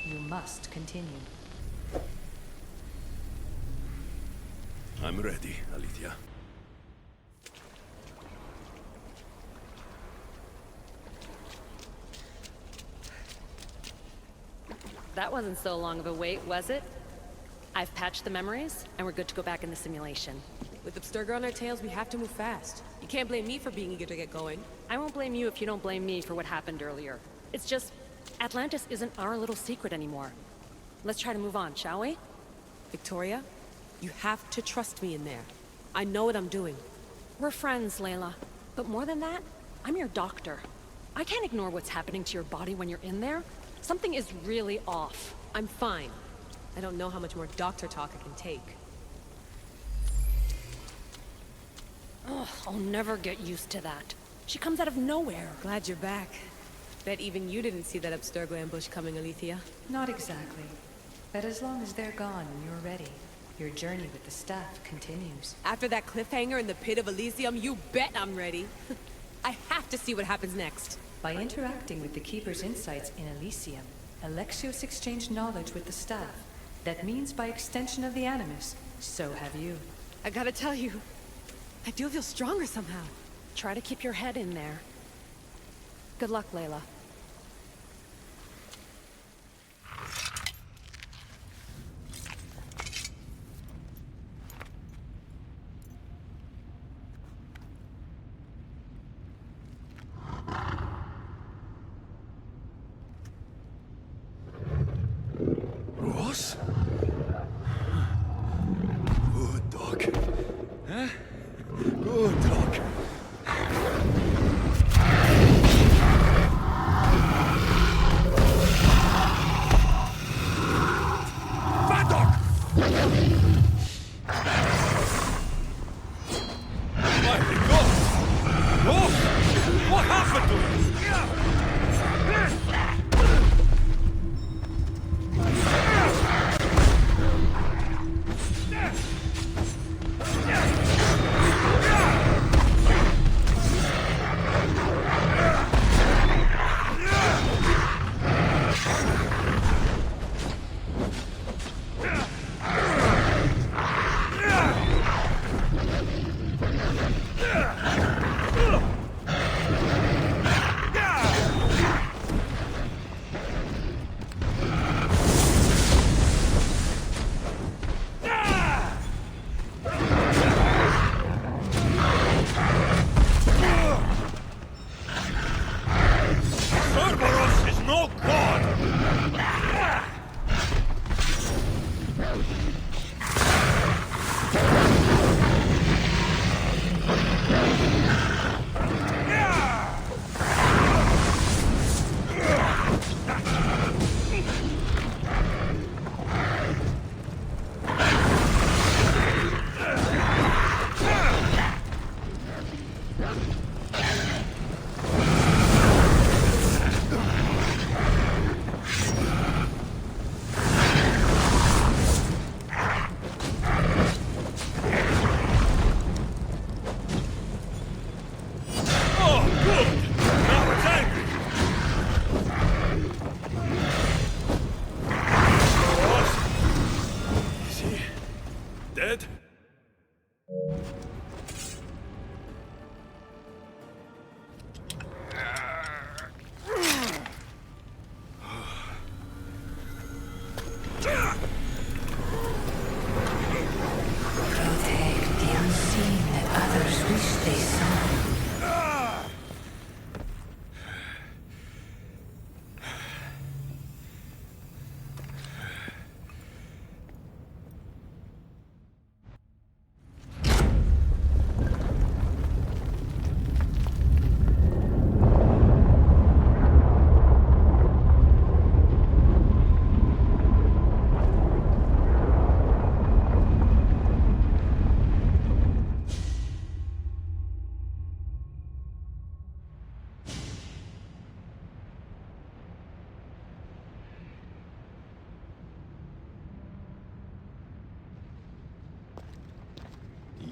You must continue. I'm ready, Alethea. That wasn't so long of a wait, was it? I've patched the memories, and we're good to go back in the simulation. With Abstergo on our tails, we have to move fast. You can't blame me for being eager to get going. I won't blame you if you don't blame me for what happened earlier. It's just, Atlantis isn't our little secret anymore. Let's try to move on, shall we? Victoria, you have to trust me in there. I know what I'm doing. We're friends, Layla. But more than that, I'm your doctor. I can't ignore what's happening to your body when you're in there. Something is really off. I'm fine. I don't know how much more doctor talk I can take. Ugh, I'll never get used to that. She comes out of nowhere. Glad you're back. Bet even you didn't see that Abstergo ambush coming, Alethea. Not exactly. But as long as they're gone and you're ready, your journey with the staff continues. After that cliffhanger in the pit of Elysium, you bet I'm ready. I have to see what happens next. By interacting with the Keeper's insights in Elysium, Alexios exchanged knowledge with the staff. That means by extension of the Animus, so have you. I gotta tell you, I do feel stronger somehow. Try to keep your head in there. Good luck, Layla. Ross? Good dog. Huh? Good dog. Bad dog! My God! Ross! What happened to him?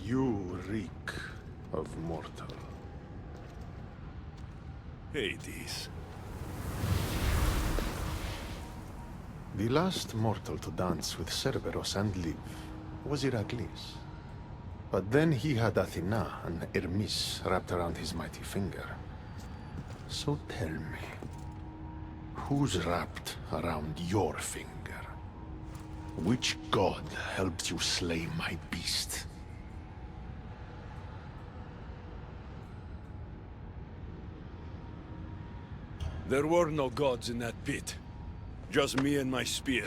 You reek of mortal. Hades. The last mortal to dance with Cerberus and live was Heracles. But then he had Athena and Hermes wrapped around his mighty finger. So tell me, who's wrapped around your finger? Which god helped you slay my beast? There were no gods in that pit. Just me and my spear.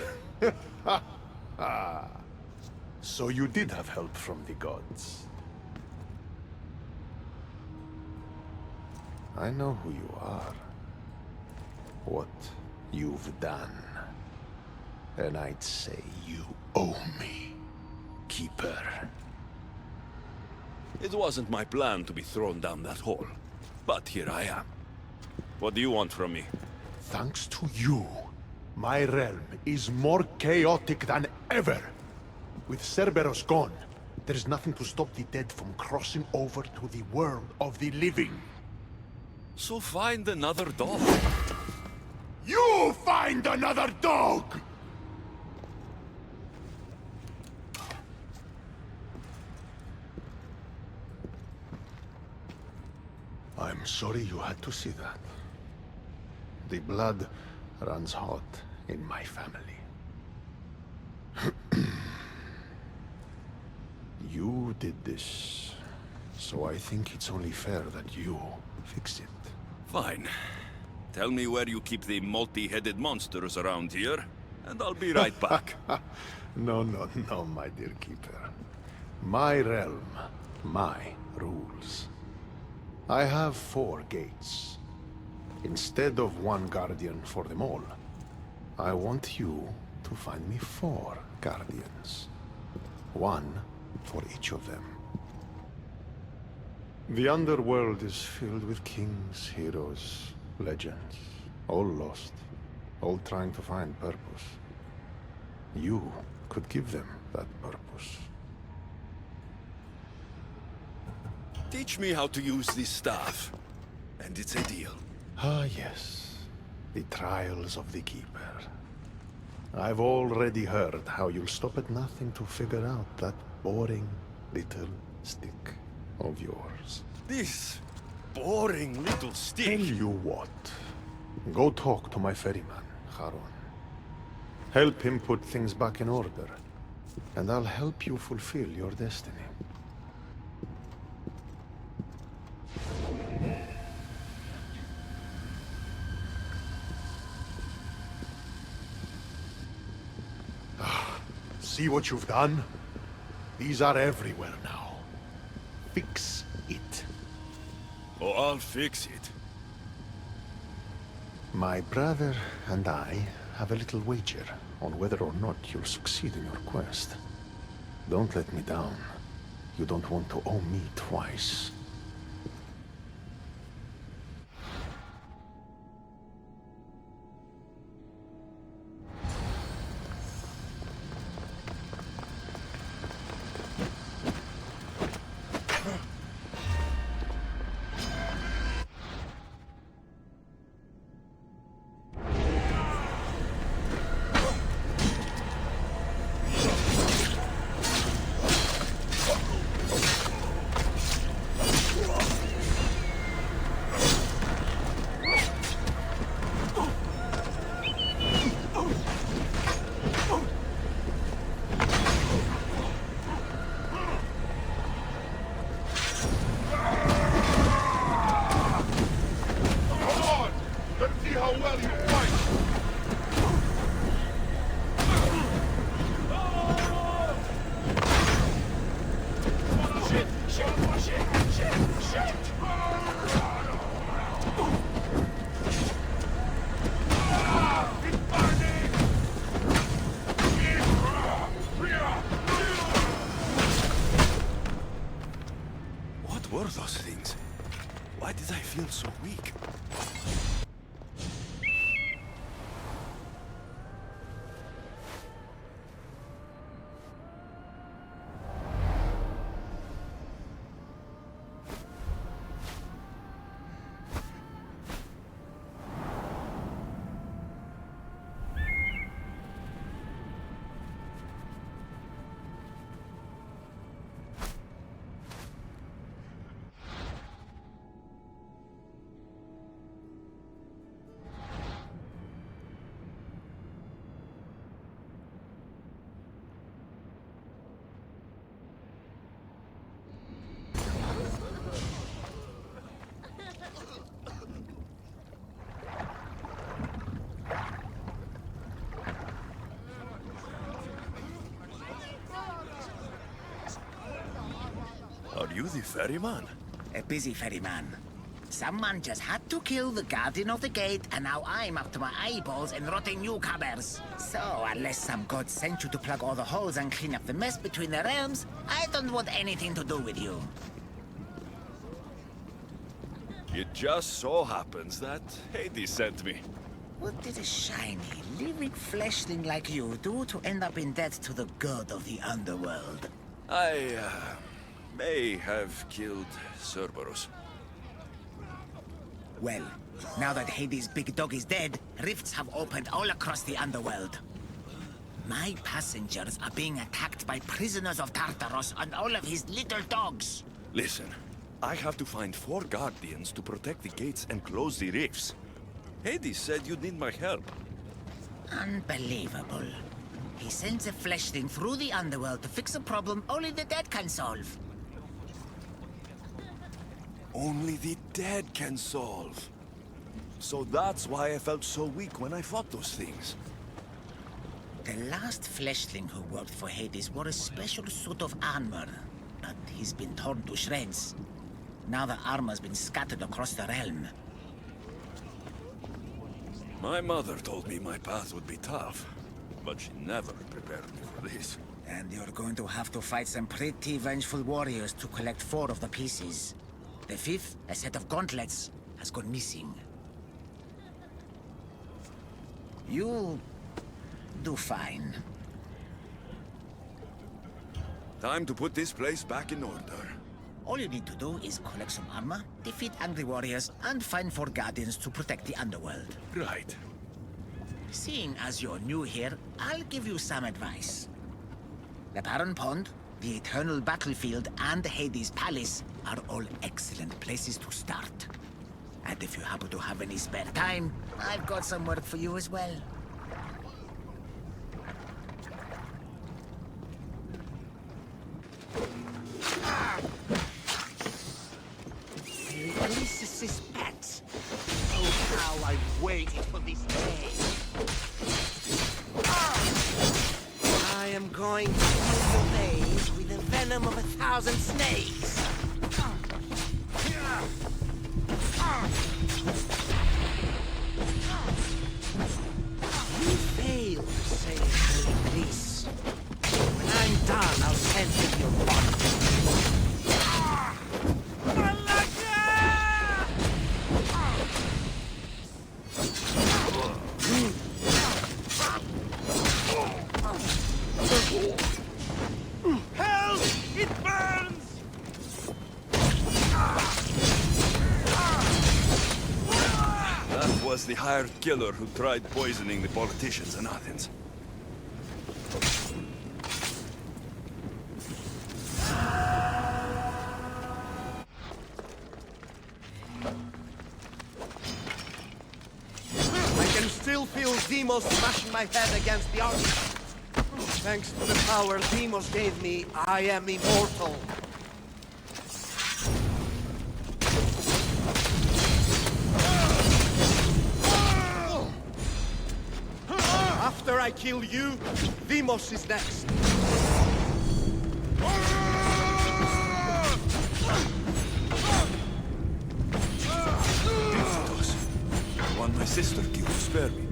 So you did have help from the gods. I know who you are. What you've done. And I'd say you owe me, Keeper. It wasn't my plan to be thrown down that hole. But here I am. What do you want from me? Thanks to you, my realm is more chaotic than ever. With Cerberus gone, there's nothing to stop the dead from crossing over to the world of the living. So find another dog. You find another dog! I'm sorry you had to see that. The blood runs hot in my family. You did this, so I think it's only fair that you fix it. Fine. Tell me where you keep the multi-headed monsters around here, and I'll be right back. No, my dear Keeper. My realm, my rules. I have 4 gates. Instead of 1 guardian for them all, I want you to find me 4 guardians. 1 for each of them. The underworld is filled with kings, heroes, legends, all lost, all trying to find purpose. You could give them that purpose. Teach me how to use this staff, and it's a deal. Ah, yes. The trials of the Keeper. I've already heard how you'll stop at nothing to figure out that boring little stick of yours. This boring little Tell stick. you what. Go talk to my ferryman, Charon. Help him put things back in order, and I'll help you fulfill your destiny. See what you've done? These are everywhere now. Fix it. Oh, I'll fix it. My brother and I have a little wager on whether or not you'll succeed in your quest. Don't let me down. You don't want to owe me twice. you the ferryman? A busy ferryman. Someone just had to kill the guardian of the gate, and now I'm up to my eyeballs in rotting newcomers. So, unless some god sent you to plug all the holes and clean up the mess between the realms, I don't want anything to do with you. It just so happens that Hades sent me. What did a shiny, living fleshling like you do to end up in debt to the god of the underworld? I, may have killed Cerberus. Well, now that Hades' big dog is dead, rifts have opened all across the underworld. My passengers are being attacked by prisoners of Tartaros and all of his little dogs. Listen, I have to find 4 guardians to protect the gates and close the rifts. Hades said you'd need my help. Unbelievable. He sends a fleshling through the underworld to fix a problem only the dead can solve. Only the dead can solve. So that's why I felt so weak when I fought those things. The last fleshling who worked for Hades wore a special suit of armor, but he's been torn to shreds. Now the armor's been scattered across the realm. My mother told me my path would be tough, but she never prepared me for this. And you're going to have to fight some pretty vengeful warriors to collect 4 of the pieces. The 5th, a set of gauntlets, has gone missing. You'll do fine. Time to put this place back in order. All you need to do is collect some armor, defeat angry warriors, and find 4 guardians to protect the underworld. Right. Seeing as you're new here, I'll give you some advice. The Barren Pond, the Eternal Battlefield, and Hades' Palace are all excellent places to start. And if you happen to have any spare time, I've got some work for you as well. Ulysses' pet. Oh, how I've waited for this day. I am going to fill your veins with the venom of 1,000 snakes. You failed to save Greece. When I'm done, I'll send you your body. Help! It burns! That was the hired killer who tried poisoning the politicians in Athens. I can still feel Demos smashing my head against the armor. Thanks to the power Demos gave me, I am immortal. After I kill you, Demos is next. Dictatos. The one my sister killed, spare me.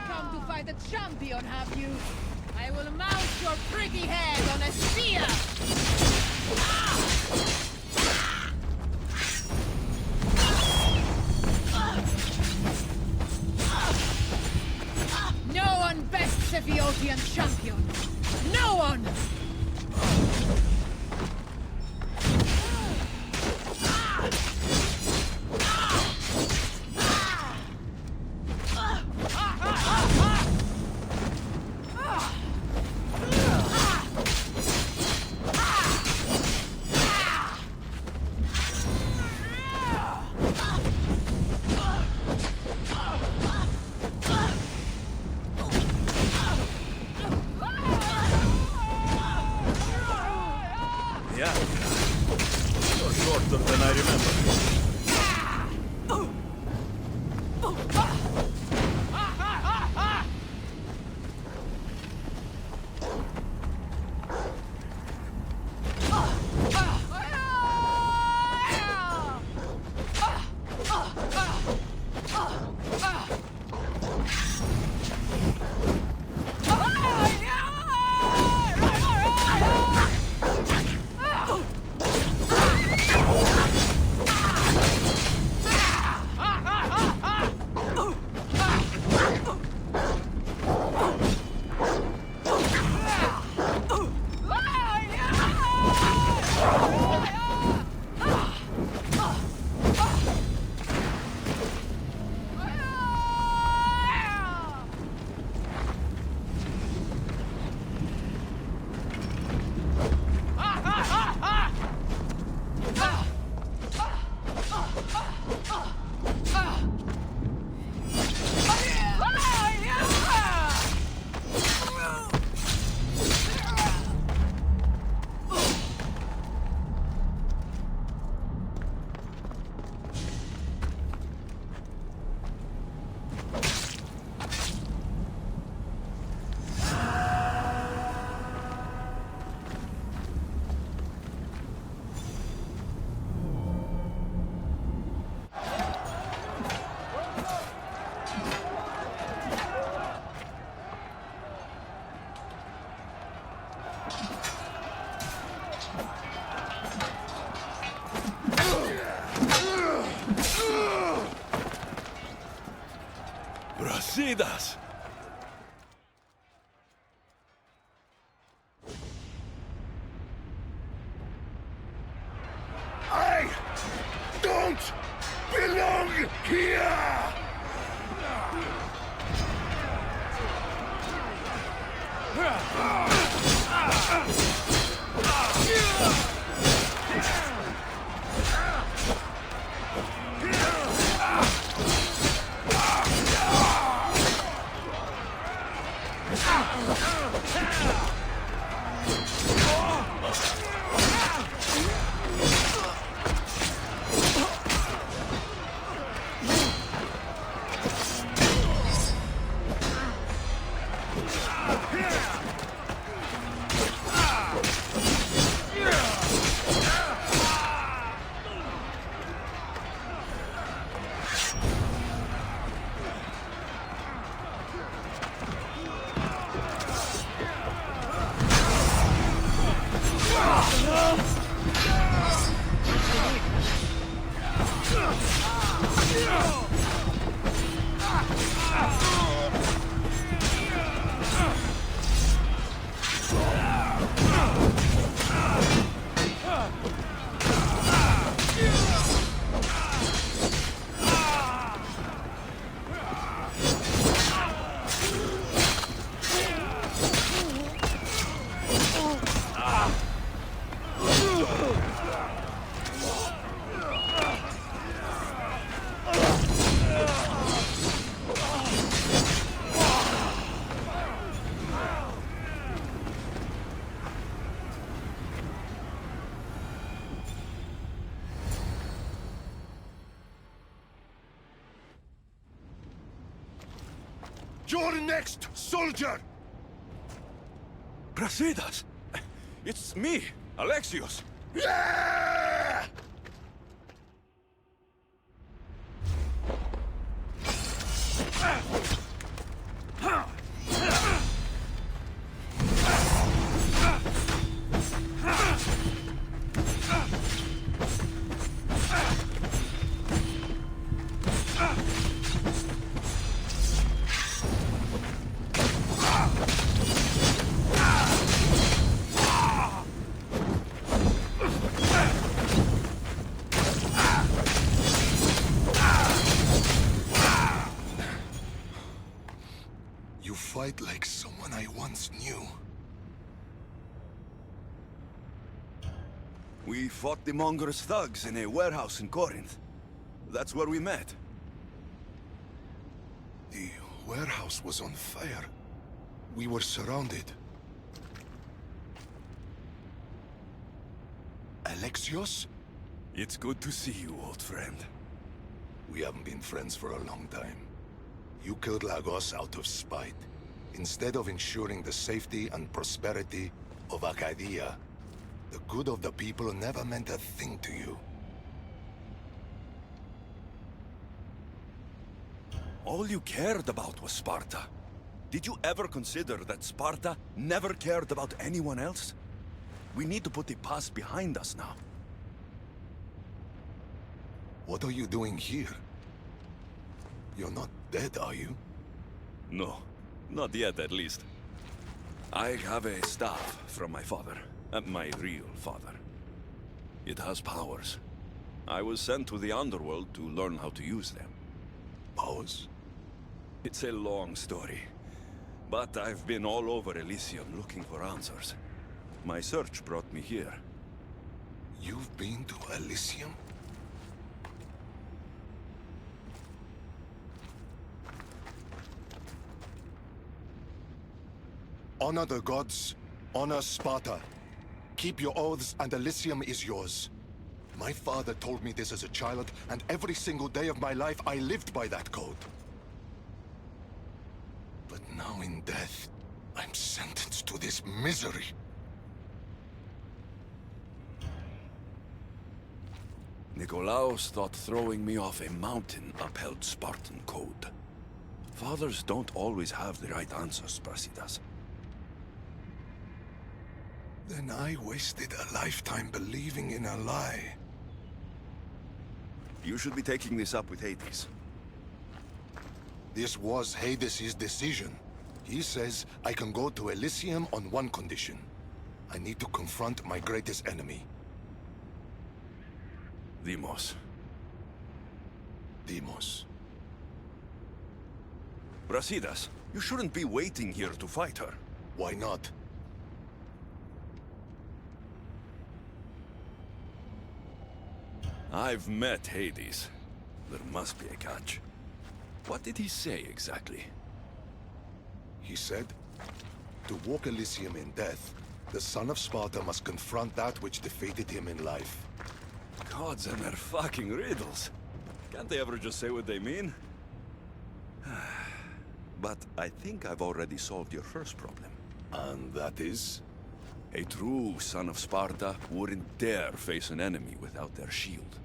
Come to fight a champion, have you? I will mount your pretty head on a spear! No one bests a Phaeocian champion! No one! Yeah. You're shorter than I remember. Brasidas! I don't belong here! You're next, soldier! Brasidas! It's me, Alexios! Yeah! You fight like someone I once knew. We fought the Mongoose thugs in a warehouse in Corinth. That's where we met. The warehouse was on fire. We were surrounded. Alexios? It's good to see you, old friend. We haven't been friends for a long time. You killed Lagos out of spite, instead of ensuring the safety and prosperity of Arcadia. The good of the people never meant a thing to you. All you cared about was Sparta. Did you ever consider that Sparta never cared about anyone else? We need to put the past behind us now. What are you doing here? You're not dead, are you? No, not yet at least. I have a staff from my father, my real father. It has powers. I was sent to the underworld to learn how to use them. Powers? It's a long story, but I've been all over Elysium looking for answers. My search brought me here. You've been to Elysium? Honor the gods, honor Sparta. Keep your oaths and Elysium is yours. My father told me this as a child, and every single day of my life I lived by that code. But now in death, I'm sentenced to this misery. Nikolaos thought throwing me off a mountain upheld Spartan code. Fathers don't always have the right answers, Brasidas. Then I wasted a lifetime believing in a lie. You should be taking this up with Hades. This was Hades' decision. He says I can go to Elysium on one condition. I need to confront my greatest enemy. Deimos. Deimos. Brasidas, you shouldn't be waiting here to fight her. Why not? I've met Hades. There must be a catch. What did he say exactly? He said, to walk Elysium in death, the son of Sparta must confront that which defeated him in life. Gods and their fucking riddles. Can't they ever just say what they mean? But I think I've already solved your first problem. And that is? A true son of Sparta wouldn't dare face an enemy without their shield.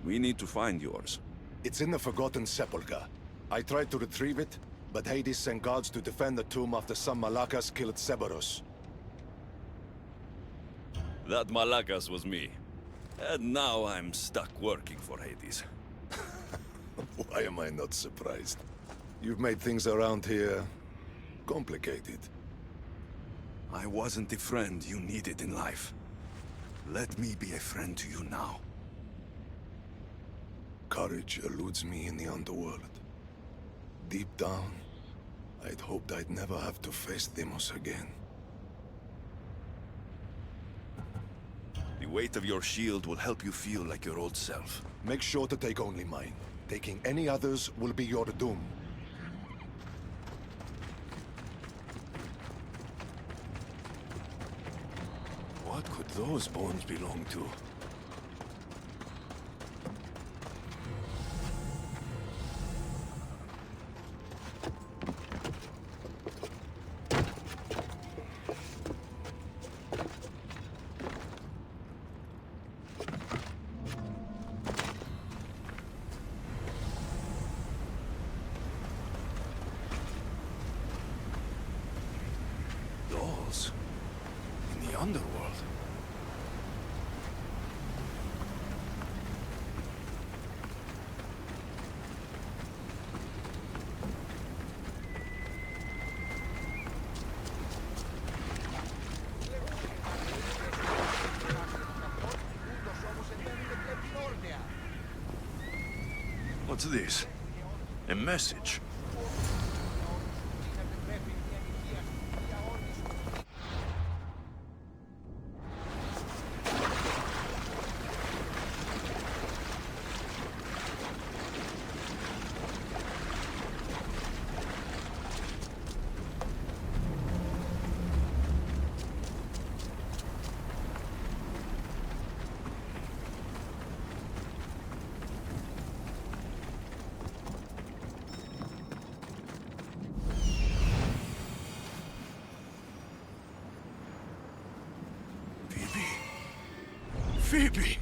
We need to find yours. It's in the Forgotten Sepulchre. I tried to retrieve it, but Hades sent guards to defend the tomb after some Malakas killed Cerberus. That Malakas was me. And now I'm stuck working for Hades. Why am I not surprised? You've made things around here complicated. I wasn't the friend you needed in life. Let me be a friend to you now. Courage eludes me in the underworld. Deep down, I'd hoped I'd never have to face Deimos again. The weight of your shield will help you feel like your old self. Make sure to take only mine. Taking any others will be your doom. What could those bones belong to? Dolls? In the underworld? What's this? A message? Phoebe!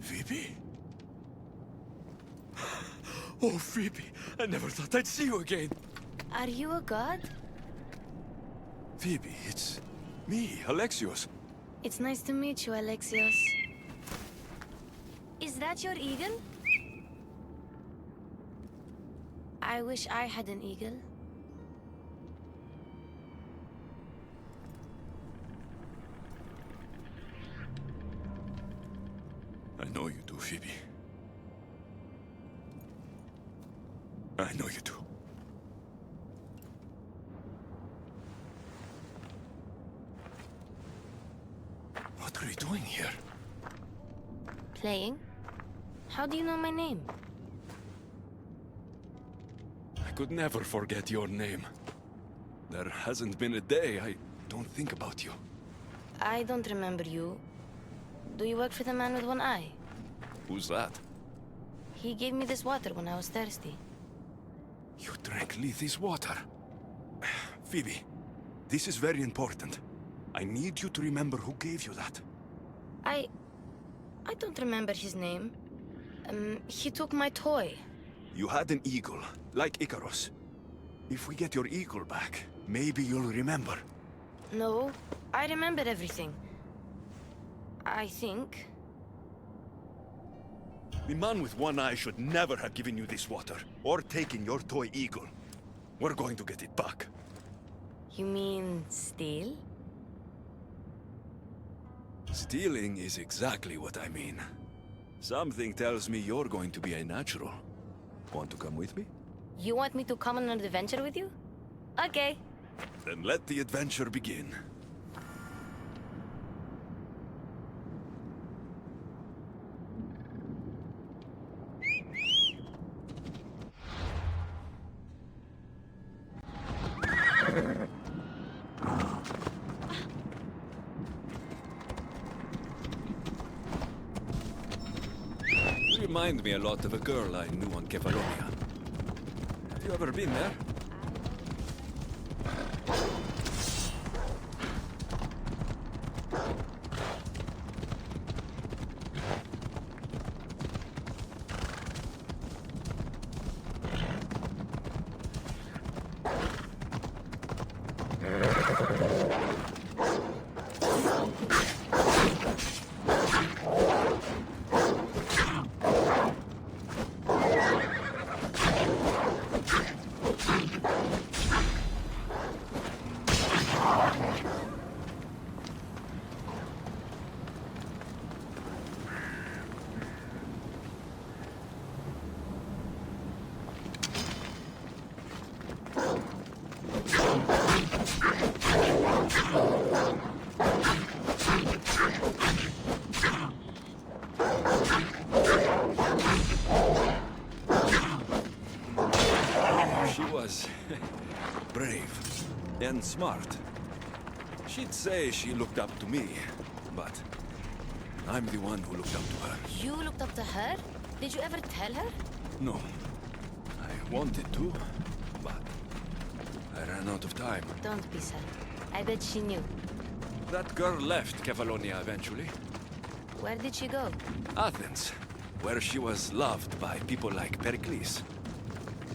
Phoebe? Oh, Phoebe, I never thought I'd see you again. Are you a god? Phoebe, it's me, Alexios. It's nice to meet you, Alexios. Is that your eagle? I wish I had an eagle. I know you do, Phoebe. I know you do. What are you doing here? Playing? How do you know my name? I could never forget your name. There hasn't been a day I don't think about you. I don't remember you. Do you work for the man with one eye? Who's that? He gave me this water when I was thirsty. You drank Lethe's water. Phoebe, this is very important. I need you to remember who gave you that. I don't remember his name. He took my toy. You had an eagle, like Icarus. If we get your eagle back, maybe you'll remember. No, I remember everything. I think. The man with one eye should never have given you this water, or taken your toy eagle. We're going to get it back. You mean steal? Stealing is exactly what I mean. Something tells me you're going to be a natural. Want to come with me? You want me to come on an adventure with you? Okay. Then let the adventure begin. You remind me a lot of a girl I knew on Kefalonia. Have you ever been there? She was brave and smart. She'd say she looked up to me, but I'm the one who looked up to her. You looked up to her? Did you ever tell her? No. I wanted to, but I ran out of time. Don't be sad. I bet she knew. That girl left Kefalonia eventually. Where did she go? Athens, where she was loved by people like Pericles.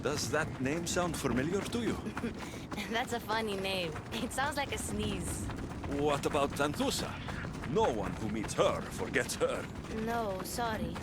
Does that name sound familiar to you? That's a funny name. It sounds like a sneeze. What about Xanthusa? No one who meets her forgets her. No, sorry.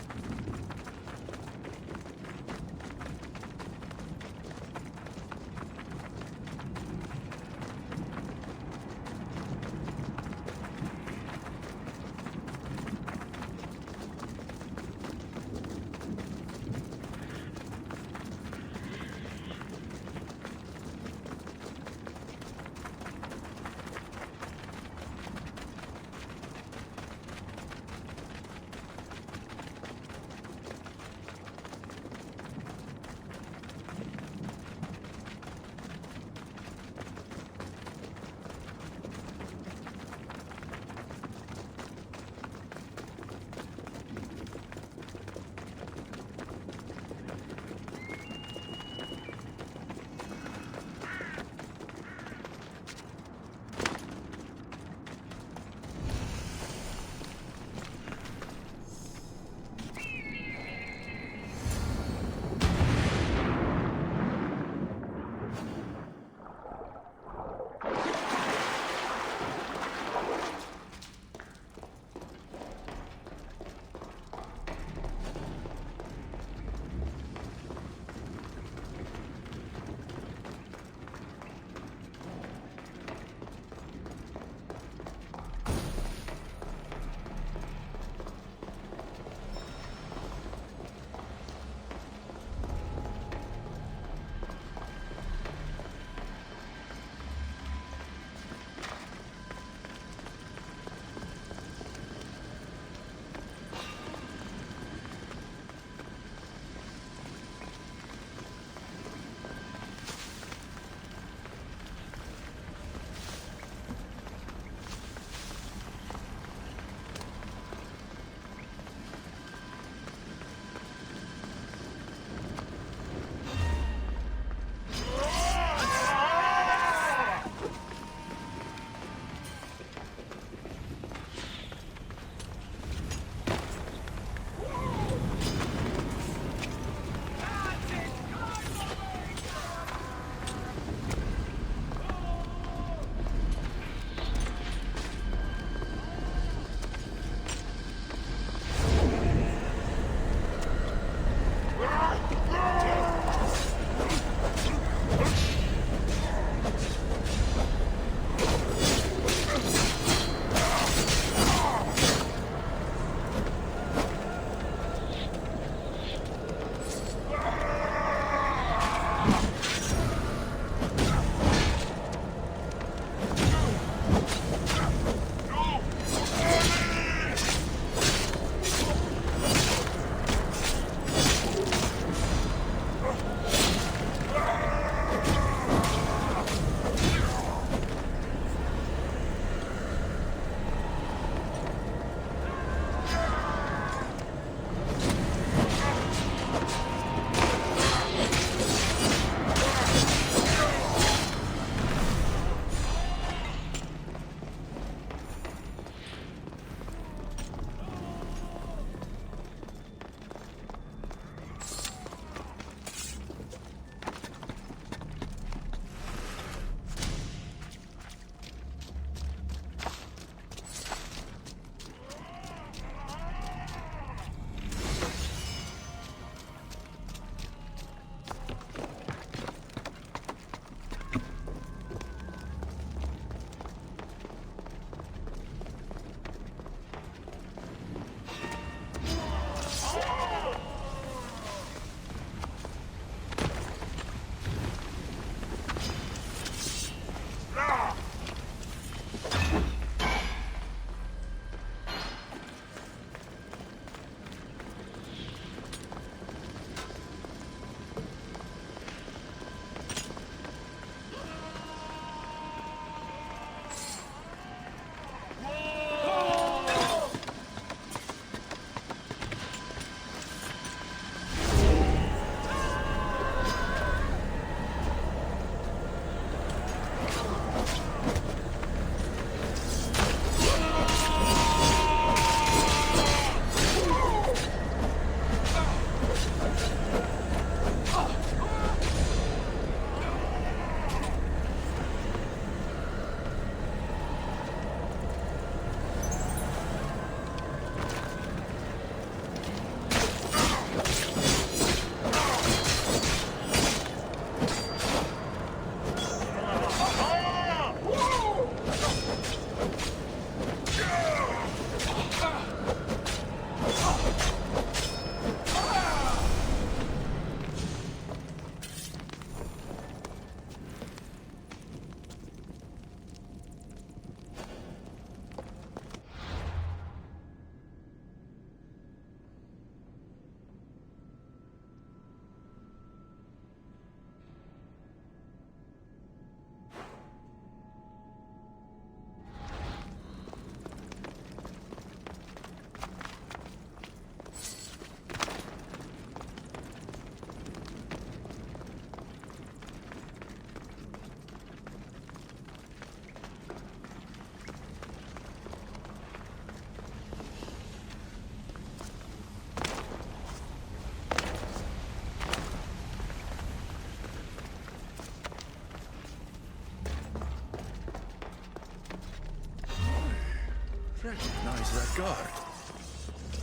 Recognize that guard.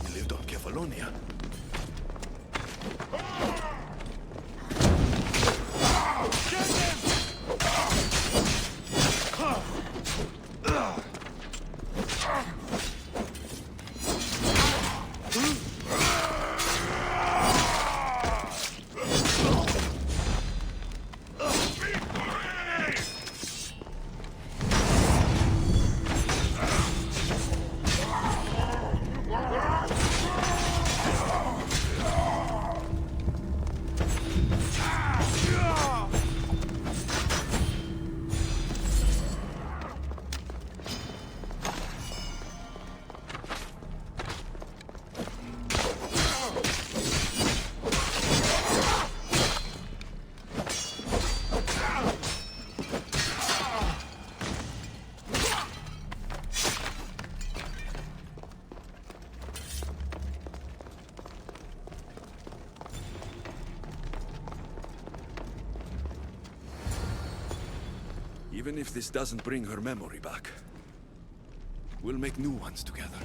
He lived on Kefalonia. Even if this doesn't bring her memory back, we'll make new ones together.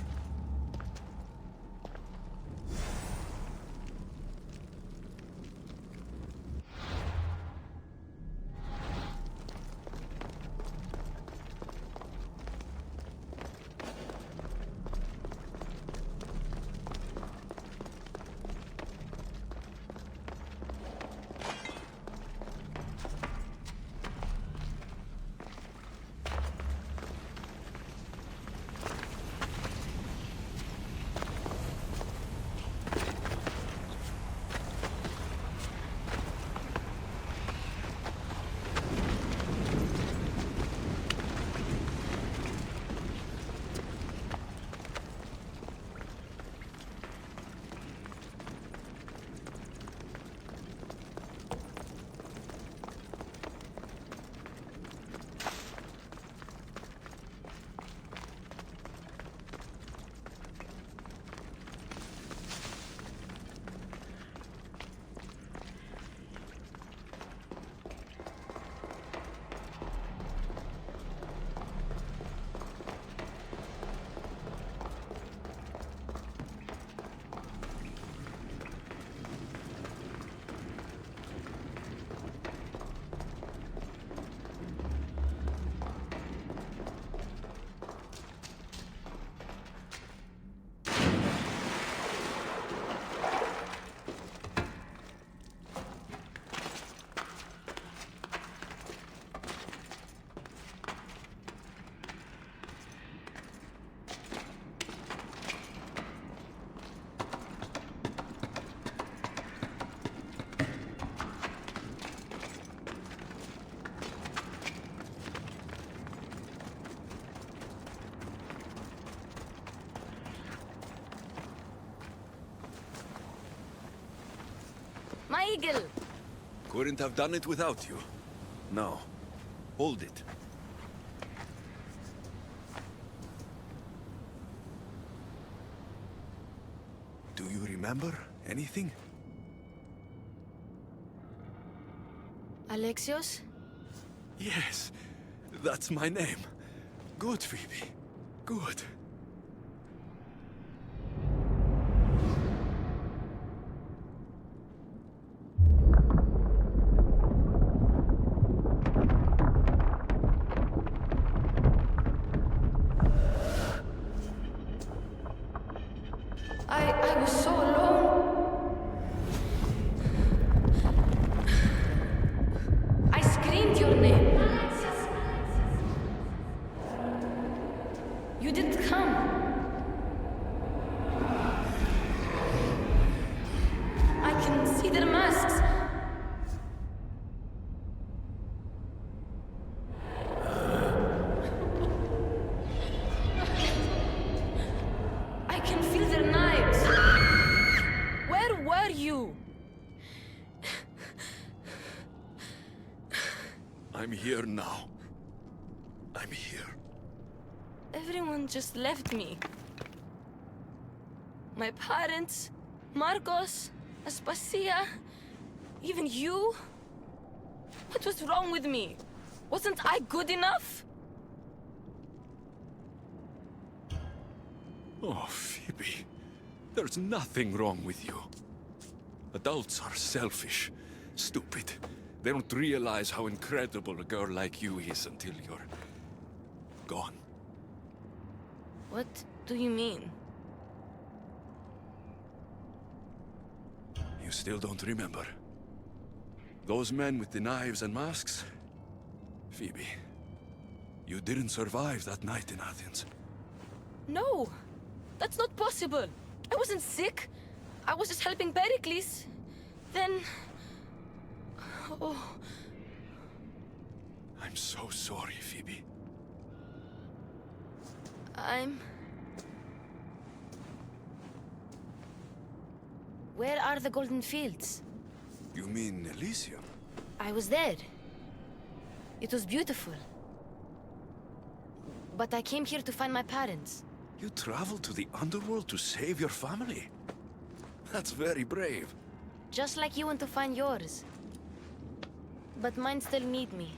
My eagle! Couldn't have done it without you. Now, hold it. Do you remember anything? Alexios? Yes, that's my name. Good, Phoebe. Good. I was so alone. I screamed your name. You didn't come. I can see their masks. I can feel their knives. Where were you? I'm here now. I'm here. Everyone just left me. My parents, Marcos, Aspasia, even you. What was wrong with me? Wasn't I good enough? Oh, Phoebe. There's nothing wrong with you. Adults are selfish, stupid. They don't realize how incredible a girl like you is until you're gone. What do you mean? You still don't remember? Those men with the knives and masks? Phoebe, you didn't survive that night in Athens. No! That's not possible! I wasn't sick! I was just helping Pericles. Then... Oh... I'm so sorry, Phoebe. Where are the Golden Fields? You mean Elysium? I was there. It was beautiful. But I came here to find my parents. You traveled to the underworld to save your family? That's very brave. Just like you went to find yours. But mine still need me.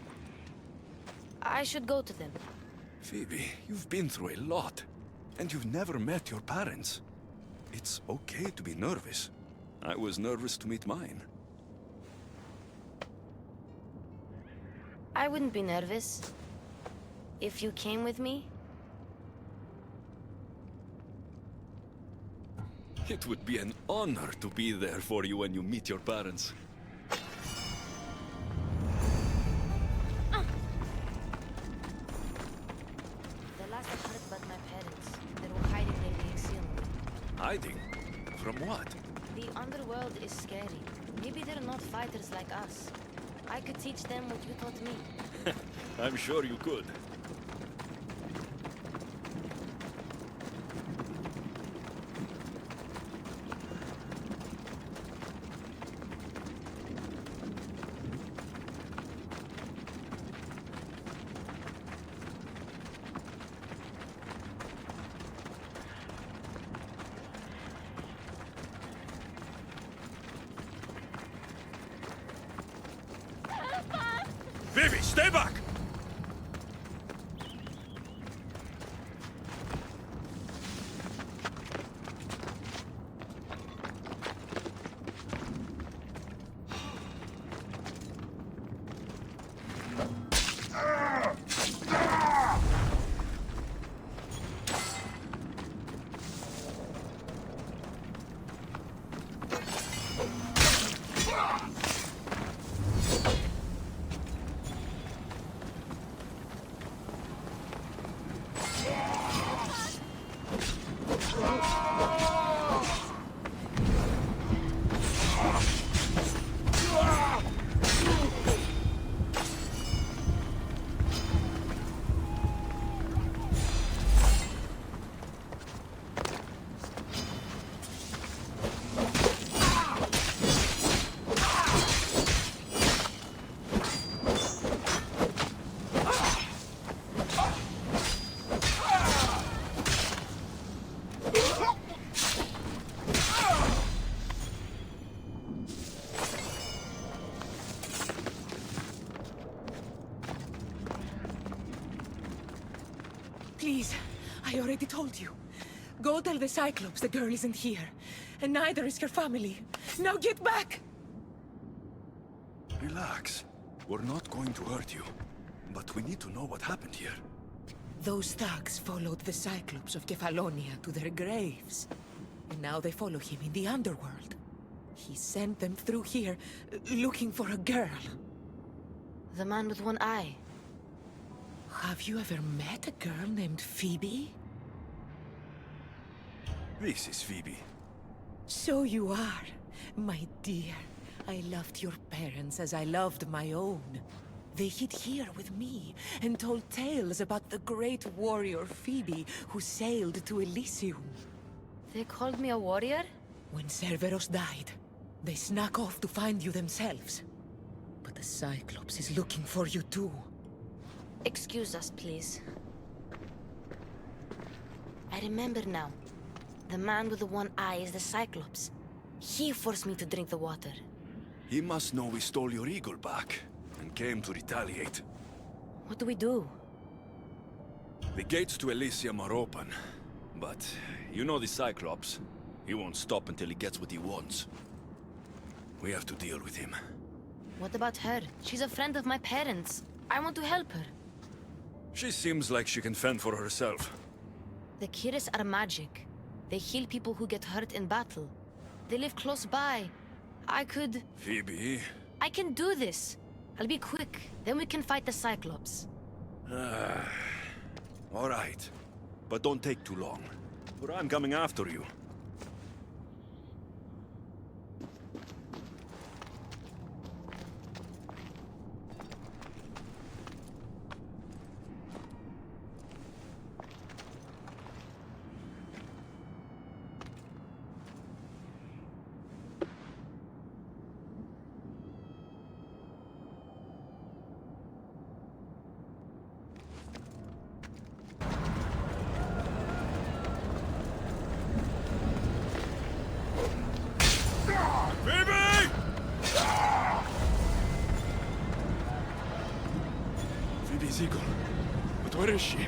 I should go to them. Phoebe, you've been through a lot. And you've never met your parents. It's okay to be nervous. I was nervous to meet mine. I wouldn't be nervous. If you came with me. It would be an honor to be there for you when you meet your parents. The last I heard about my parents, they were hiding in the Elysium. Hiding? From what? The underworld is scary. Maybe they're not fighters like us. I could teach them what you taught me. I'm sure you could. Vivi, stay back! Please, I already told you. Go tell the Cyclops the girl isn't here. And neither is her family. Now get back! Relax. We're not going to hurt you. But we need to know what happened here. Those thugs followed the Cyclops of Kefalonia to their graves. And now they follow him in the underworld. He sent them through here, looking for a girl. The man with one eye. Have you ever met a girl named Phoebe? This is Phoebe. So you are, my dear. I loved your parents as I loved my own. They hid here with me and told tales about the great warrior Phoebe who sailed to Elysium. They called me a warrior? When Cerberus died, they snuck off to find you themselves. But the Cyclops is looking for you too. Excuse us, please. I remember now. The man with the one eye is the Cyclops. He forced me to drink the water. He must know we stole your eagle back and came to retaliate. What do we do? The gates to Elysium are open. But you know the Cyclops. He won't stop until he gets what he wants. We have to deal with him. What about her? She's a friend of my parents. I want to help her. She seems like she can fend for herself. The Kiris are magic. They heal people who get hurt in battle. They live close by. I could... Phoebe... I can do this. I'll be quick. Then we can fight the Cyclops. All right. But don't take too long. Or I'm coming after you. Phoebe's eagle. But where is she?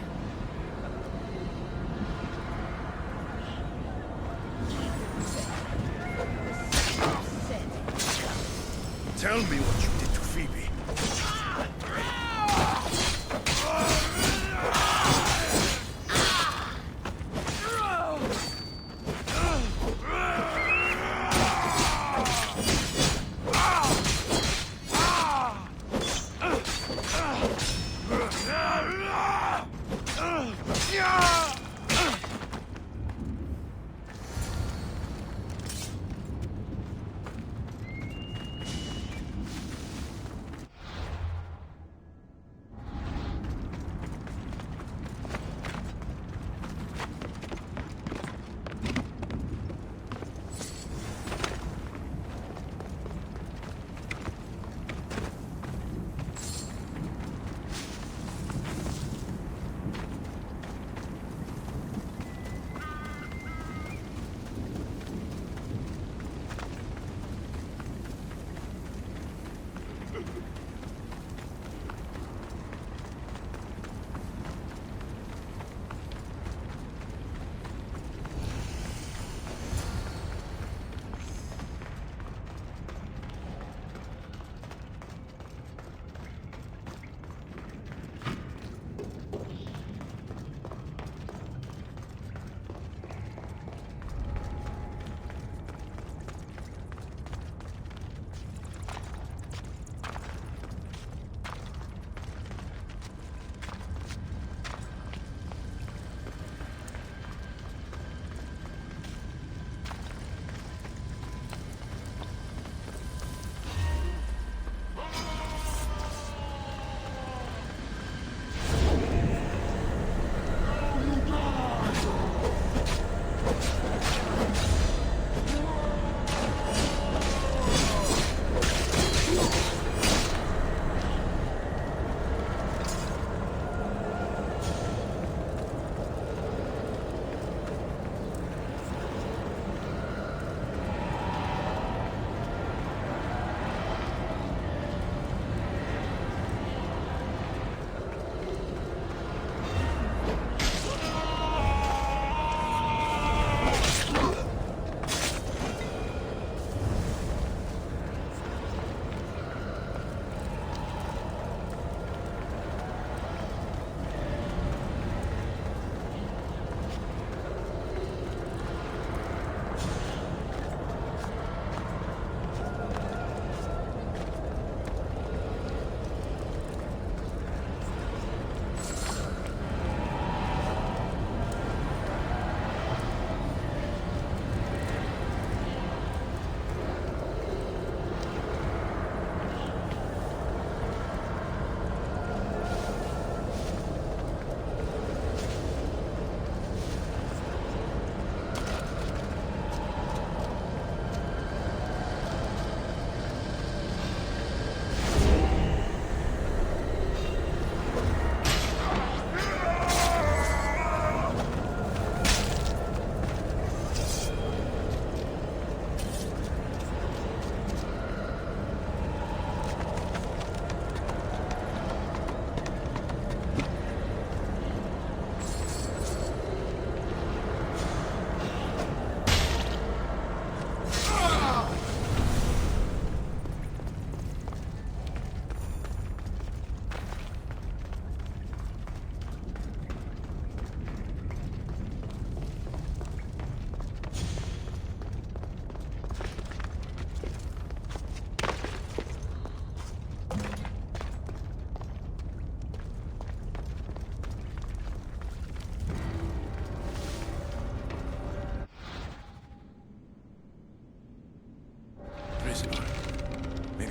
Tell me what you did to Phoebe.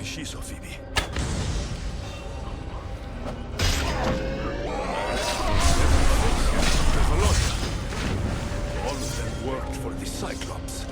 Shiso, Phoebe. All of them worked for the Cyclops.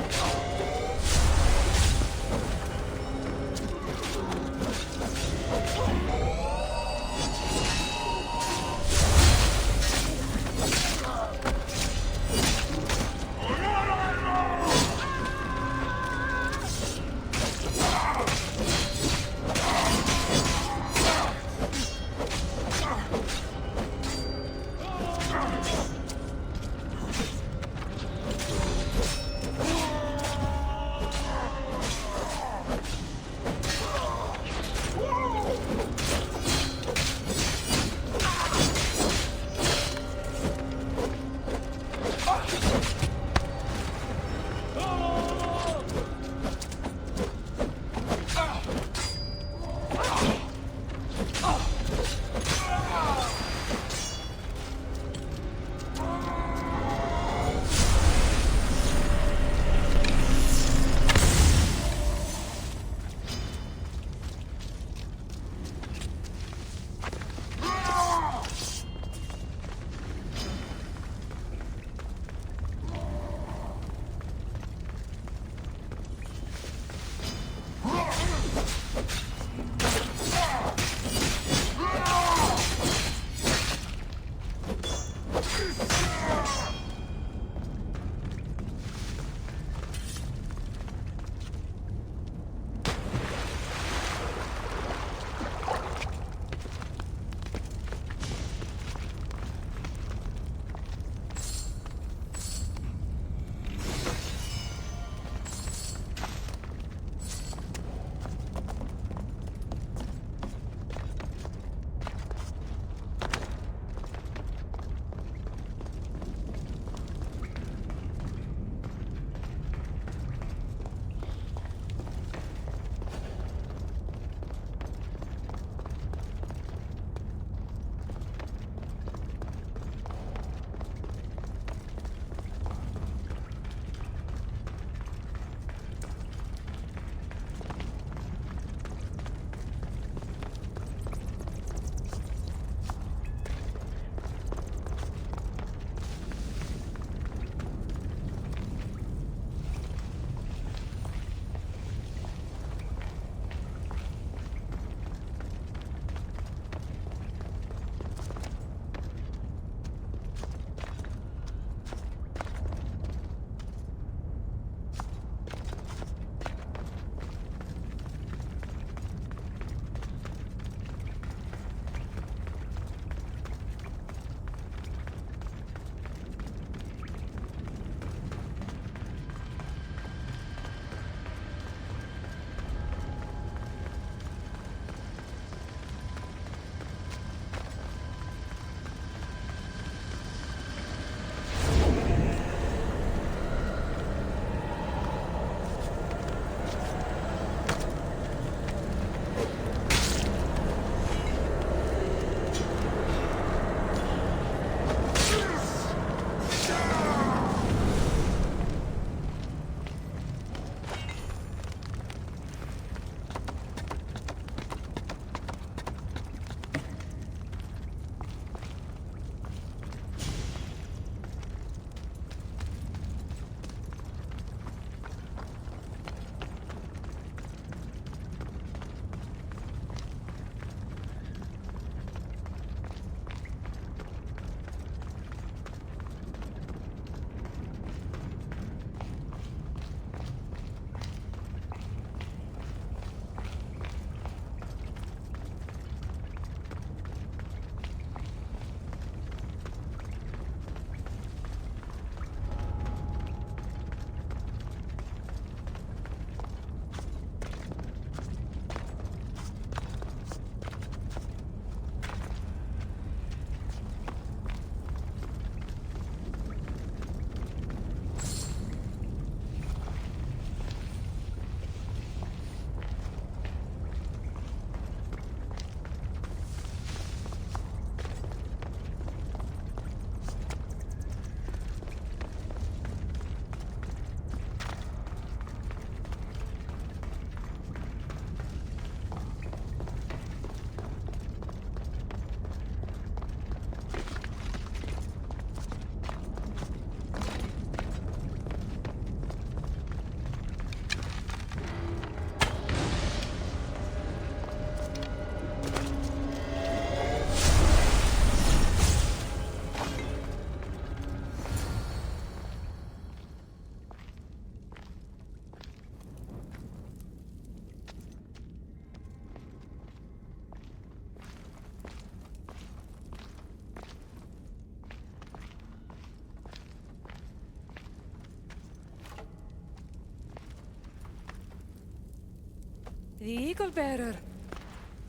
The Eagle Bearer.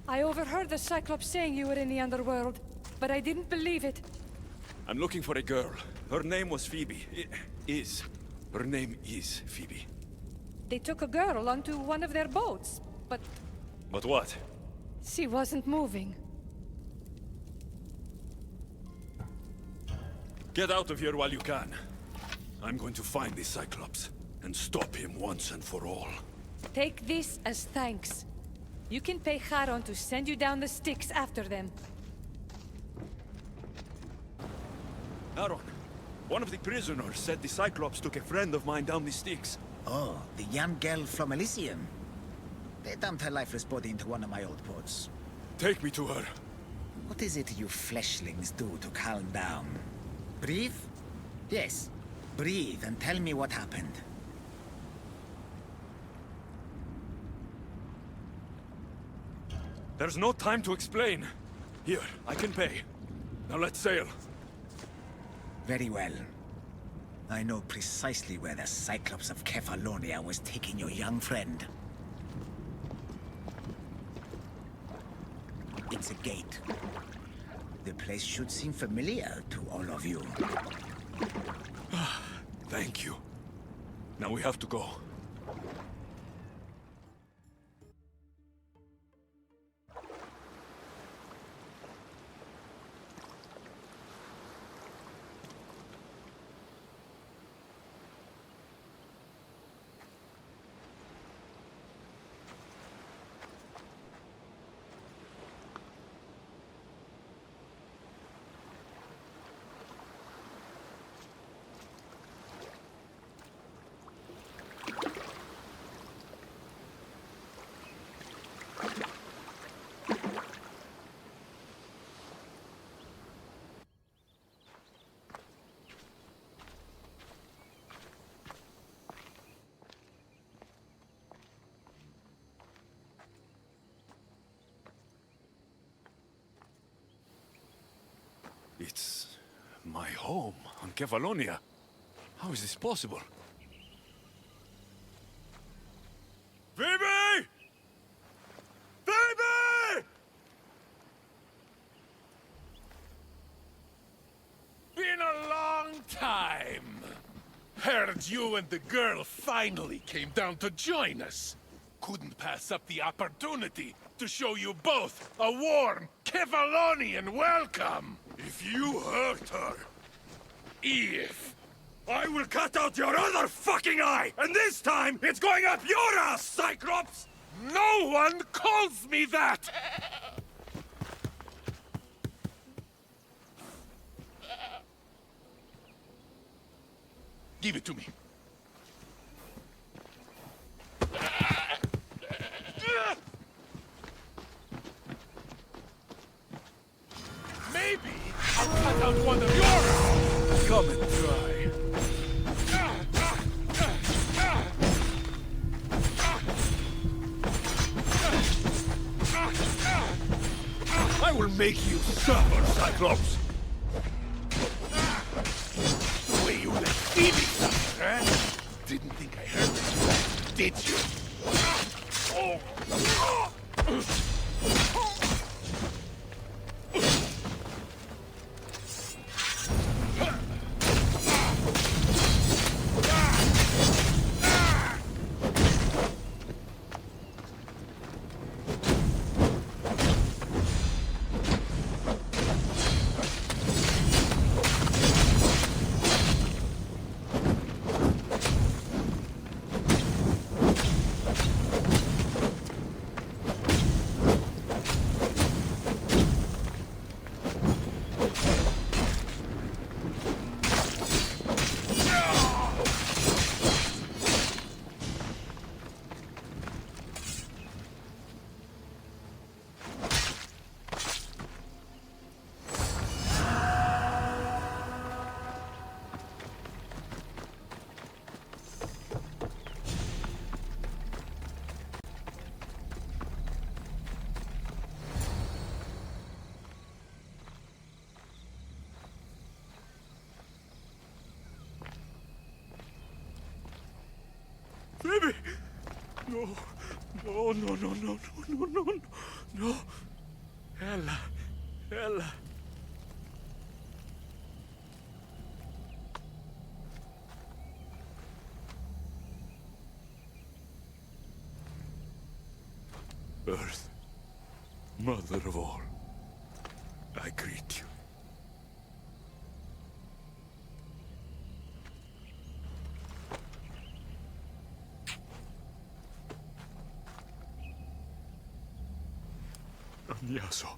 I overheard the Cyclops saying you were in the underworld, but I didn't believe it. I'm looking for a girl. Her name was Phoebe. Her name is Phoebe. They took a girl onto one of their boats, but But what? she wasn't moving. Get out of here while you can. I'm going to find this Cyclops and stop him once and for all. Take this as thanks. You can pay Charon to send you down the Styx after them. Aaron, one of the prisoners said the Cyclops took a friend of mine down the Styx. Oh, the young girl from Elysium. They dumped her lifeless body into one of my old boats. Take me to her. What is it you fleshlings do to calm down? Breathe? Yes, breathe and tell me what happened. There's no time to explain. Here, I can pay. Now let's sail. Very well. I know precisely where the Cyclops of Kefalonia was taking your young friend. It's a gate. The place should seem familiar to all of you. Thank you. Now we have to go. It's my home on Kefalonia. How is this possible? Phoebe! Phoebe! Been a long time. Heard you and the girl finally came down to join us. Couldn't pass up the opportunity to show you both a warm Kefalonian welcome. If you hurt her, If I will cut out your other fucking eye! And this time, it's going up your ass, Cyclops! no one calls me that! Give it to me. Maybe I'll cut out one of yours! Come and try. I will make you suffer, Cyclops! The way you let Phoebe suffer, eh? Didn't think I heard that, did you? Phoebe! No, Oh, no, no, no, no, no, no, no. No. Ella. Ella. Earth, mother of all, I greet you. Anyaso.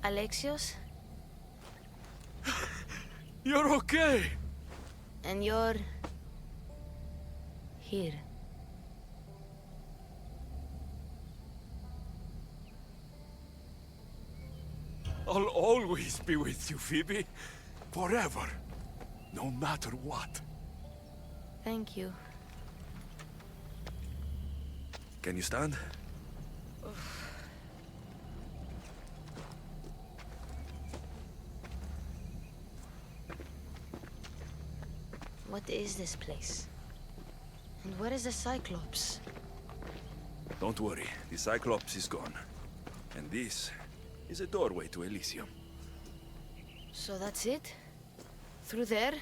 Alexios? You're okay! And you're... here. I'll always be with you, Phoebe. Forever. No matter what. Thank you. Can you stand? What is this place? And where is the Cyclops? Don't worry, the Cyclops is gone. And this is a doorway to Elysium. So that's it? Through there?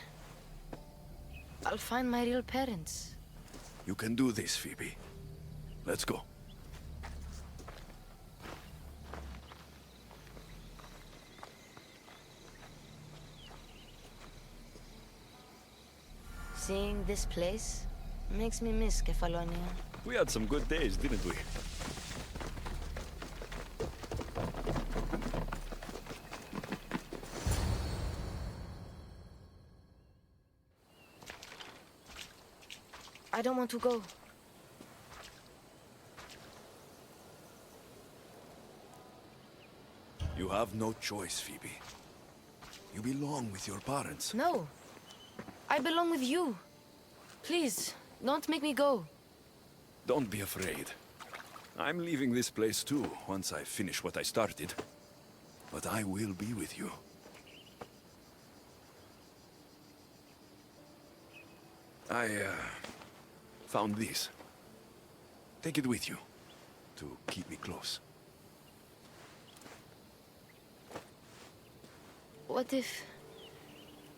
I'll find my real parents. You can do this, Phoebe. Let's go. Seeing this place makes me miss Kefalonia. We had some good days, didn't we? I don't want to go. You have no choice, Phoebe. You belong with your parents. No. I belong with you. Please, don't make me go. Don't be afraid. I'm leaving this place too, once I finish what I started. But I will be with you. I, found this. Take it with you, to keep me close. What if...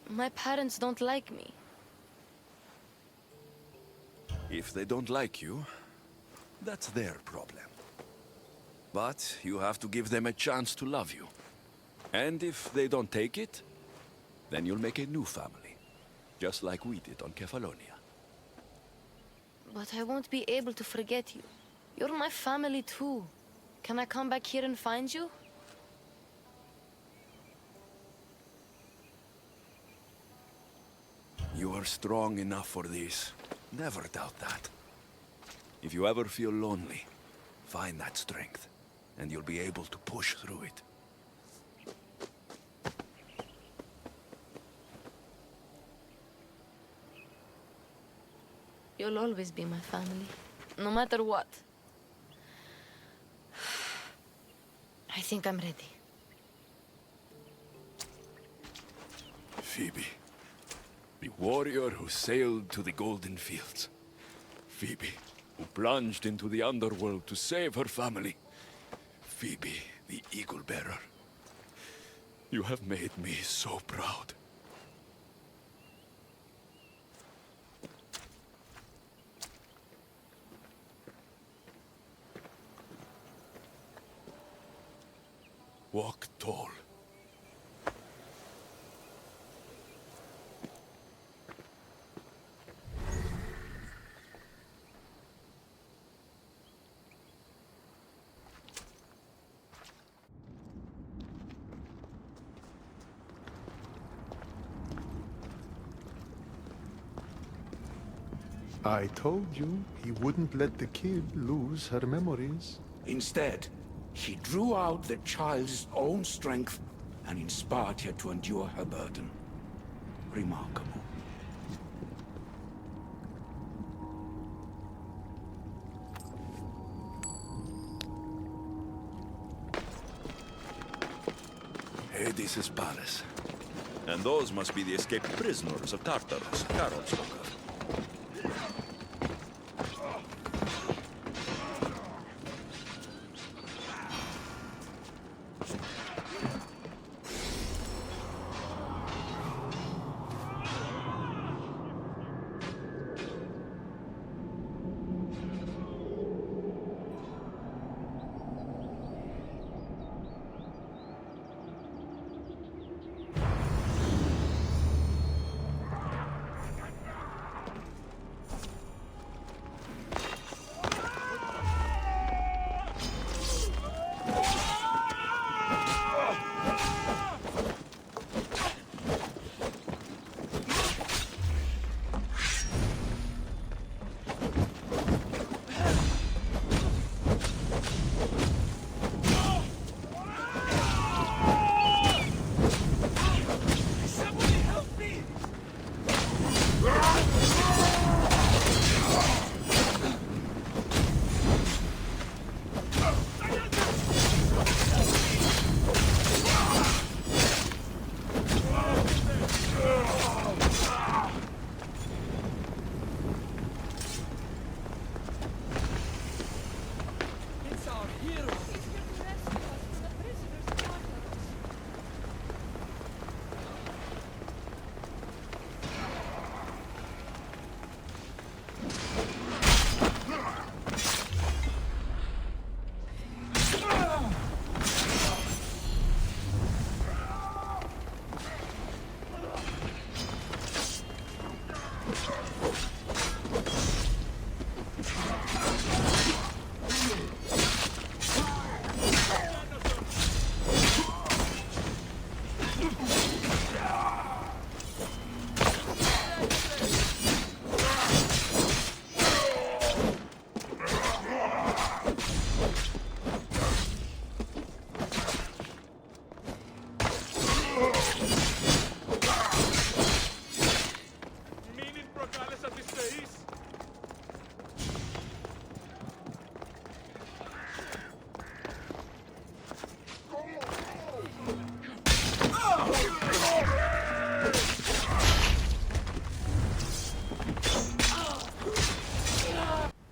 my parents don't like me? If they don't like you, that's their problem. But you have to give them a chance to love you. And if they don't take it, then you'll make a new family. Just like we did on Kefalonia. But I won't be able to forget you. You're my family too. Can I come back here and find you? You are strong enough for this. Never doubt that. If you ever feel lonely, find that strength, and you'll be able to push through it. You'll always be my family, no matter what. I think I'm ready. Phoebe. The warrior who sailed to the golden fields. Phoebe, who plunged into the underworld to save her family. Phoebe, the eagle bearer. You have made me so proud. Walk tall. I told you he wouldn't let the kid lose her memories. Instead, he drew out the child's own strength and inspired her to endure her burden. Remarkable. Hades' palace. And those must be the escaped prisoners of Tartarus, Carol spoke of.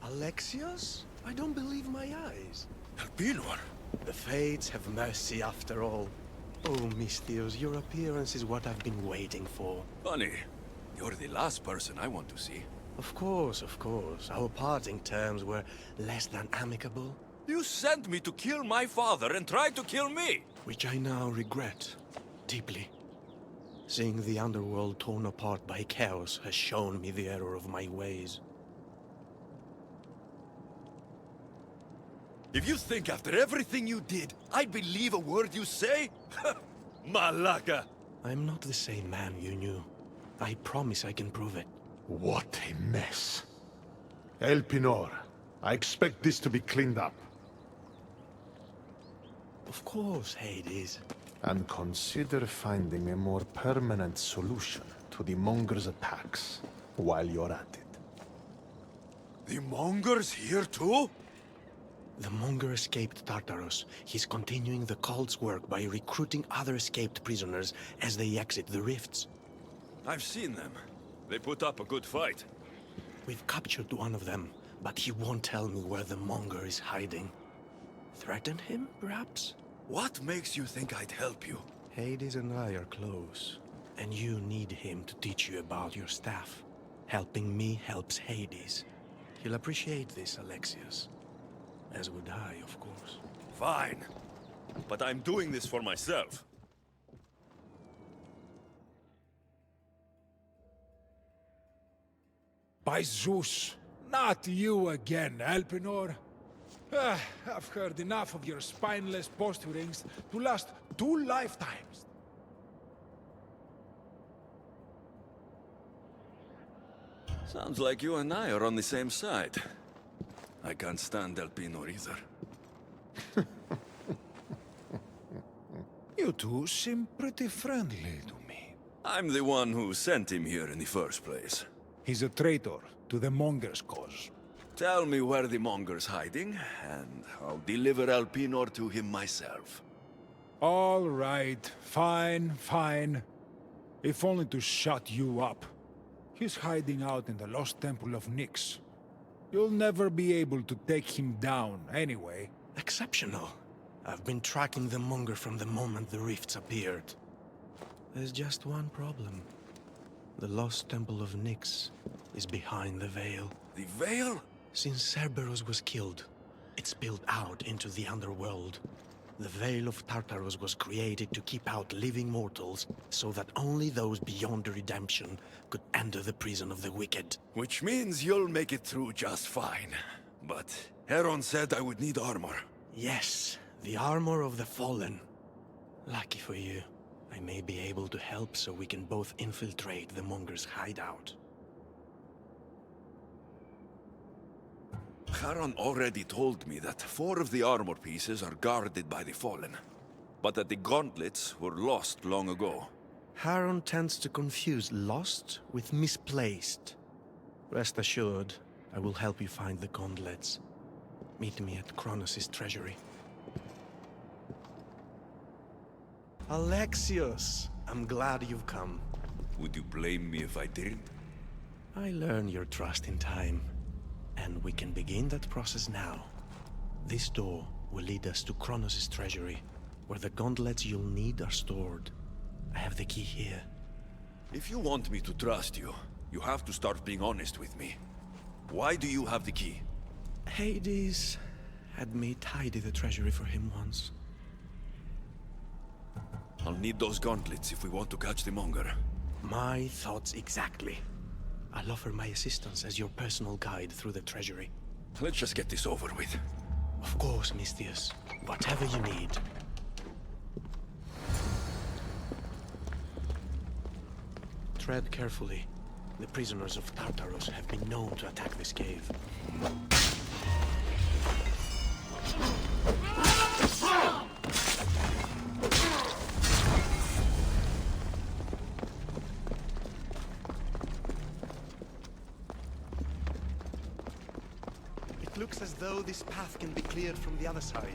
Alexios? I don't believe my eyes. Elpinor? The fates have mercy after all. Oh, Mystios, your appearance is what I've been waiting for. Funny. You're the last person I want to see. Of course, of course. Our parting terms were less than amicable. You sent me to kill my father and tried to kill me! Which I now regret. Deeply. Seeing the underworld torn apart by chaos has shown me the error of my ways. If you think after everything you did, I'd believe a word you say? Malaka! I'm not the same man you knew. I promise I can prove it. What a mess. Elpinor, I expect this to be cleaned up. Of course, Hades. And consider finding a more permanent solution to the Mongers' attacks while you're at it. The Mongers here too? The Monger escaped Tartarus. He's continuing the cult's work by recruiting other escaped prisoners as they exit the rifts. I've seen them. They put up a good fight. We've captured one of them, but he won't tell me where the Monger is hiding. Threaten him, perhaps? What makes you think I'd help you? Hades and I are close, and you need him to teach you about your staff. Helping me helps Hades. He'll appreciate this, Alexios. As would I, of course. Fine. But I'm doing this for myself. By Zeus, not you again, Elpinor. I've heard enough of your spineless posturings to last 2 lifetimes. Sounds like you and I are on the same side. I can't stand Elpinor either. You two seem pretty friendly to me. I'm the one who sent him here in the first place. He's a traitor to the Monger's cause. Tell me where the Monger's hiding, and I'll deliver Elpinor to him myself. All right, fine, fine. if only to shut you up. He's hiding out in the lost temple of Nyx. You'll never be able to take him down, anyway. Exceptional. I've been tracking the monger from the moment the rifts appeared. There's just one problem. The lost temple of Nyx is behind the veil. The veil? Since Cerberus was killed, it spilled out into the underworld. The Veil of Tartarus was created to keep out living mortals, so that only those beyond redemption could enter the prison of the wicked. Which means you'll make it through just fine. But Heron said I would need armor. Yes, the armor of the fallen. Lucky for you, I may be able to help so we can both infiltrate the monger's hideout. Charon already told me that 4 of the armor pieces are guarded by the Fallen, but that the gauntlets were lost long ago. Charon tends to confuse lost with misplaced. Rest assured, I will help you find the gauntlets. Meet me at Kronos' treasury. Alexios, I'm glad you've come. Would you blame me if I didn't? I learn your trust in time. And we can begin that process now. This door will lead us to Kronos' treasury, where the gauntlets you'll need are stored. I have the key here. If you want me to trust you, you have to start being honest with me. Why do you have the key? Hades had me tidy the treasury for him once. I'll need those gauntlets if we want to catch the monger. My thoughts exactly. I'll offer my assistance as your personal guide through the treasury. Let's just get this over with. Of course, Misthios. Whatever you need. Tread carefully. The prisoners of Tartarus have been known to attack this cave. Looks as though this path can be cleared from the other side.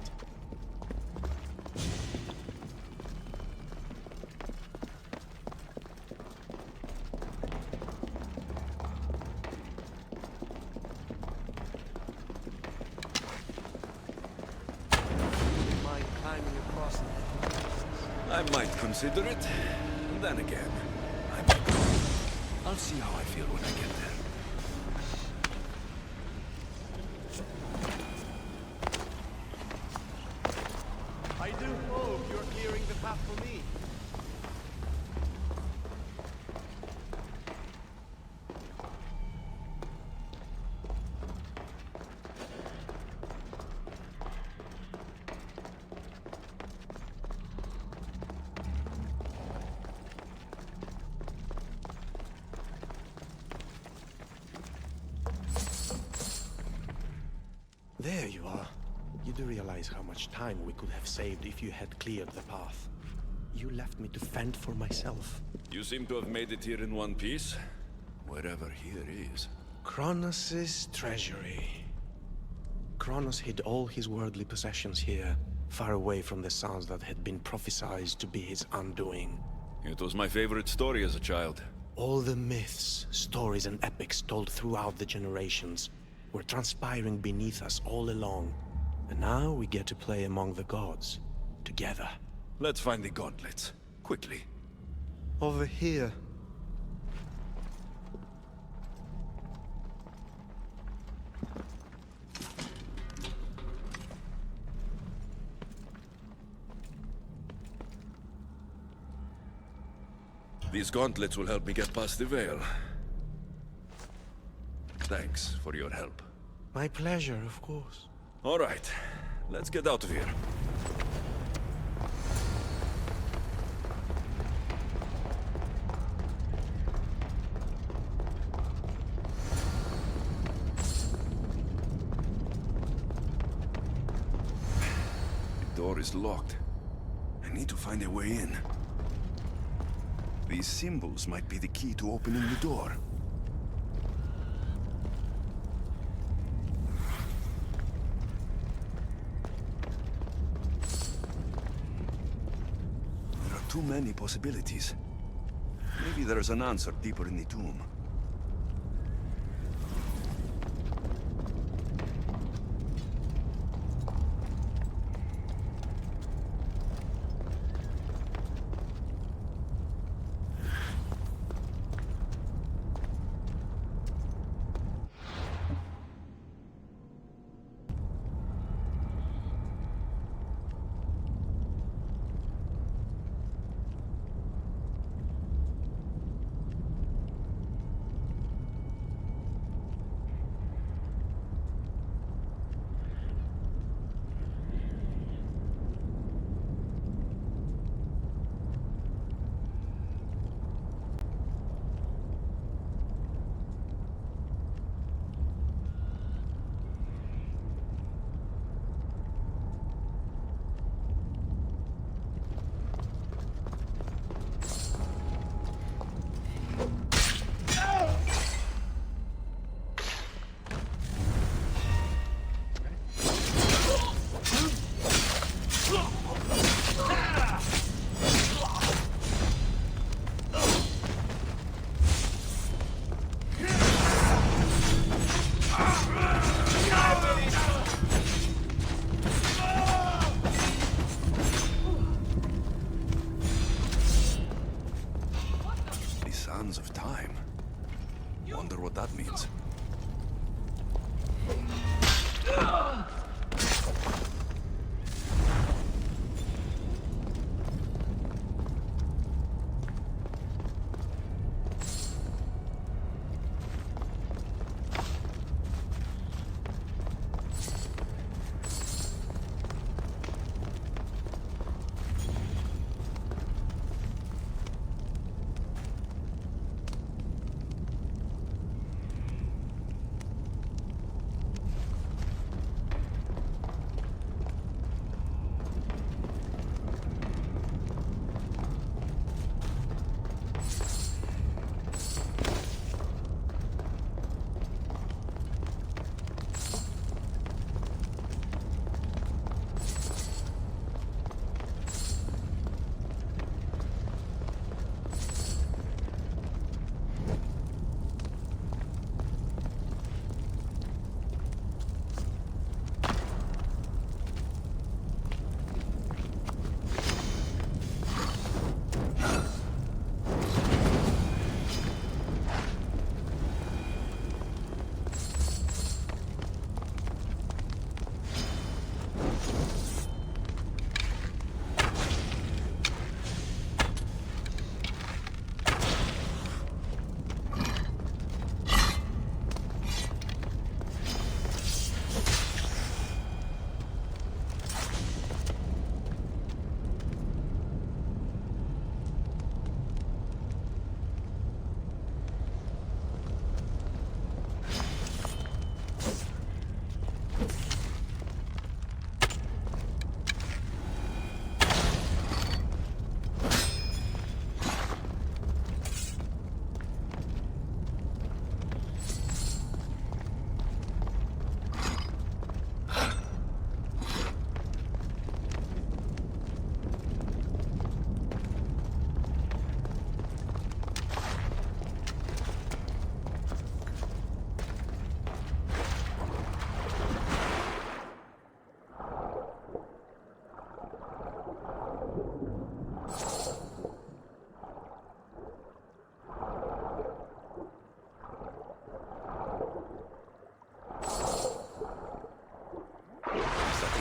Mind climbing across? I might consider it. And then again, I might not. I'll see how I feel when I get there. I do hope you're clearing the path for me. There you are. You do realize how much time we could have saved if you had cleared the path. You left me to fend for myself. You seem to have made it here in one piece. Wherever here is. Kronos' treasury. Kronos hid all his worldly possessions here, far away from the sons that had been prophesied to be his undoing. It was my favorite story as a child. All the myths, stories, and epics told throughout the generations were transpiring beneath us all along. And now we get to play among the gods, together. Let's find the gauntlets, quickly. Over here. These gauntlets will help me get past the veil. Thanks for your help. My pleasure, of course. All right, let's get out of here. The door is locked. I need to find a way in. These symbols might be the key to opening the door. There are too many possibilities. Maybe there's an answer deeper in the tomb. Of time. Wonder what that means.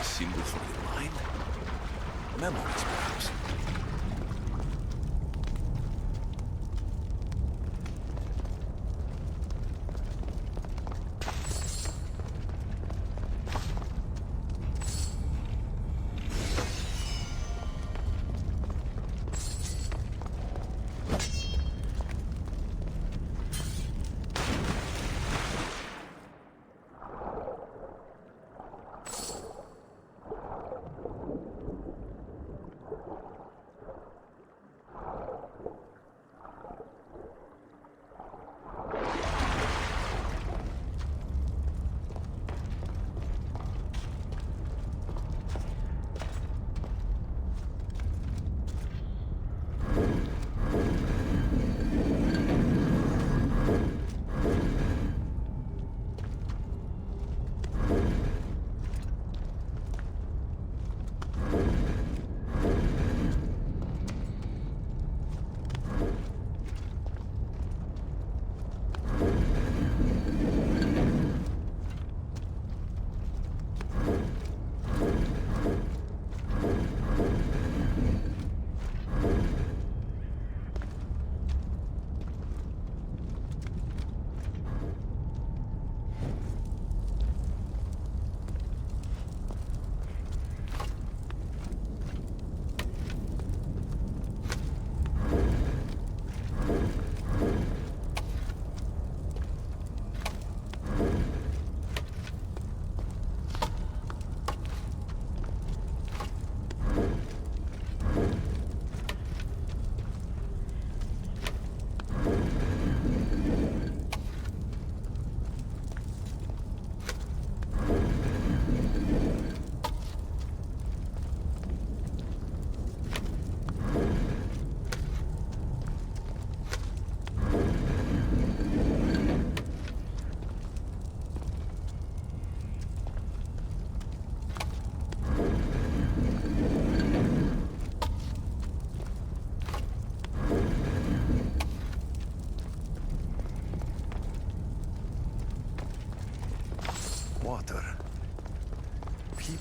Symbol for the mind? Memories, perhaps.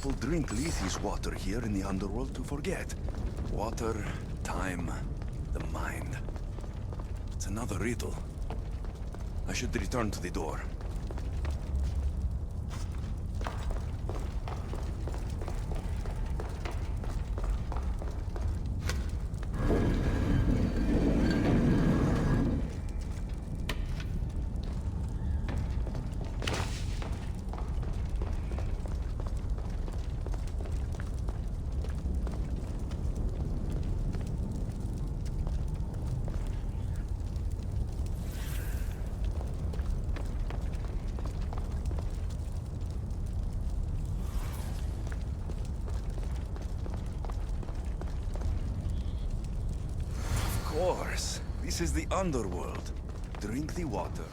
People drink Lethi's water here in the underworld to forget. Water, time, the mind. It's another riddle. I should return to the door. Of course. This is the underworld. Drink the water.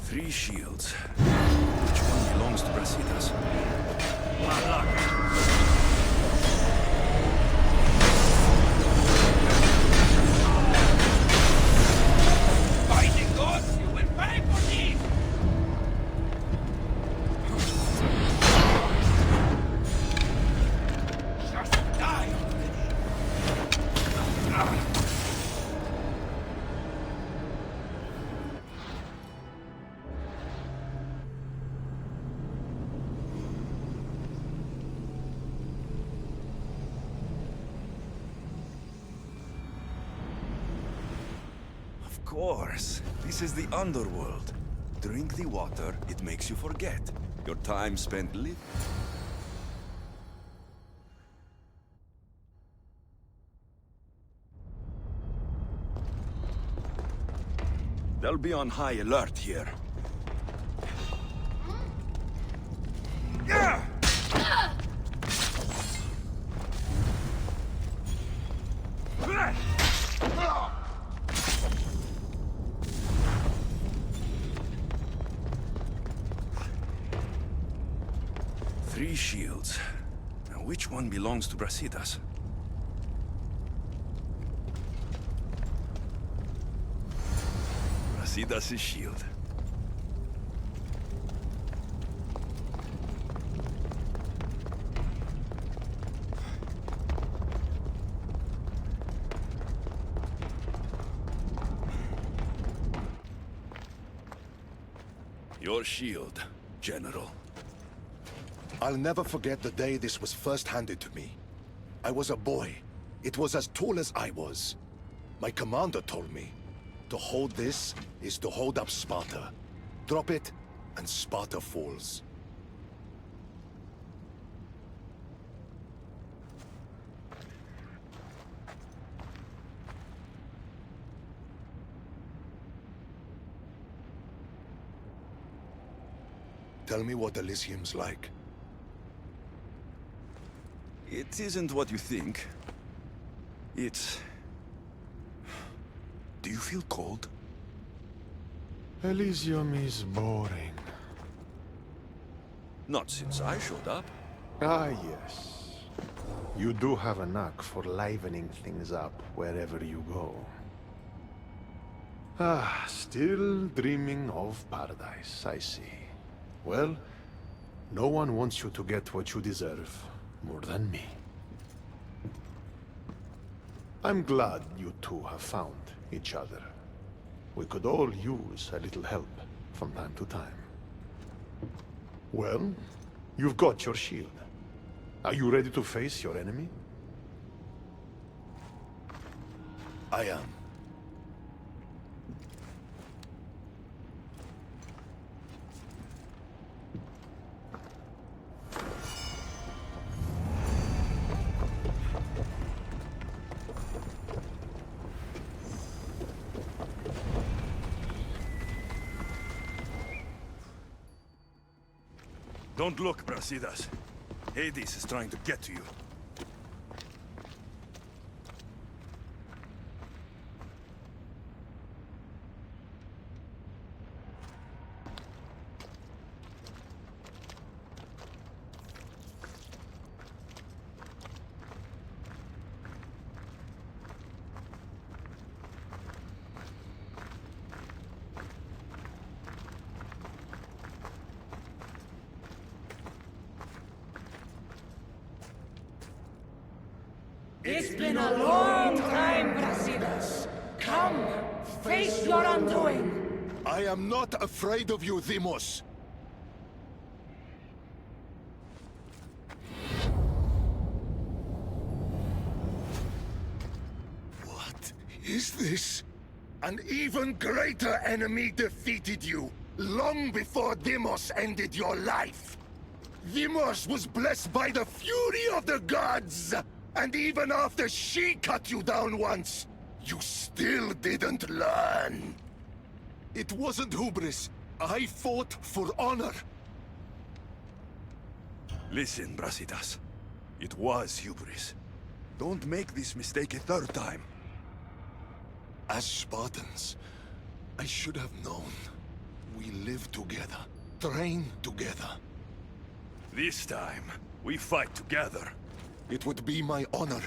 Three shields. Which one belongs to Brasidas? Fighting gods, you will pay for these! Just die already! Of course. This is the underworld. Drink the water, it makes you forget. Your time spent living. They'll be on high alert here. Three shields. Now, which one belongs to Brasidas? Brasidas' shield. Your shield, General. I'll never forget the day this was first handed to me. I was a boy. It was as tall as I was. My commander told me, to hold this is to hold up Sparta. Drop it, and Sparta falls. Tell me what Elysium's like. It isn't what you think. It's... Do you feel cold? Elysium is boring. Not since I showed up. Ah, yes. You do have a knack for livening things up wherever you go. Ah, still dreaming of paradise, I see. Well, no one wants you to get what you deserve more than me. I'm glad you two have found each other. We could all use a little help from time to time. Well, you've got your shield. Are you ready to face your enemy? I am. Don't look, Brasidas. Hades is trying to get to you. It's been a long time, Brasidas. Come, face your undoing. I am not afraid of you, Deimos. What is this? An even greater enemy defeated you, long before Deimos ended your life. Deimos was blessed by the fury of the gods, and even after she cut you down once, you still didn't learn. It wasn't hubris. I fought for honor. Listen, Brasidas. It was hubris. Don't make this mistake a third time. As Spartans, I should have known. We live together, train together. This time, we fight together. It would be my honor.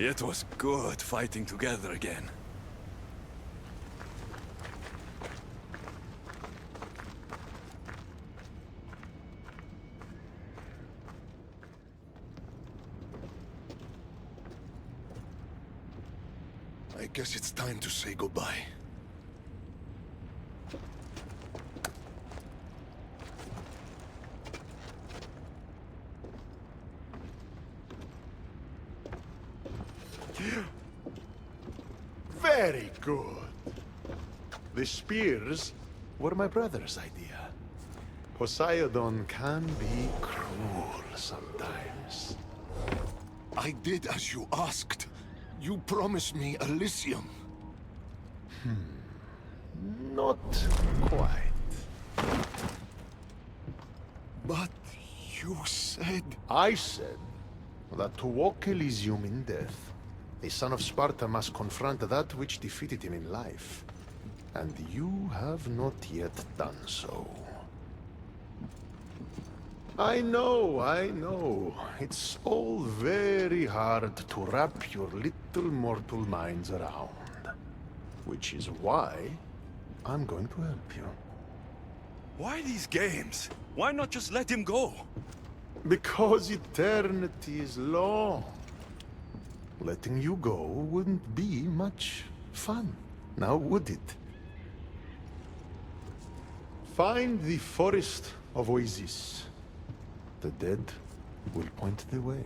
It was good fighting together again. I guess it's time to say goodbye. Very good. The spears were my brother's idea. Poseidon can be cruel sometimes. I did as you asked. You promised me Elysium. Not quite. But you said... I said that to walk Elysium in death, the son of Sparta must confront that which defeated him in life. And you have not yet done so. I know. It's all very hard to wrap your little mortal minds around. Which is why I'm going to help you. Why these games? Why not just let him go? Because eternity is long. Letting you go wouldn't be much fun, now would it? Find the forest of Oasis. The dead will point the way.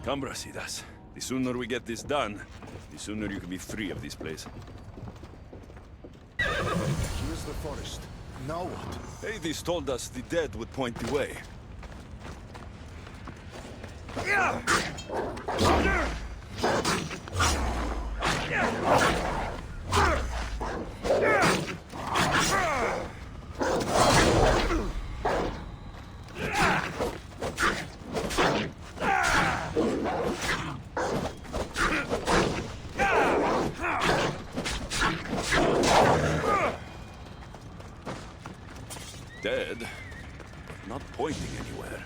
Come, Brasidas. The sooner we get this done, the sooner you can be free of this place. Here's the forest. Now what? Hades told us the dead would point the way. dead, not pointing anywhere.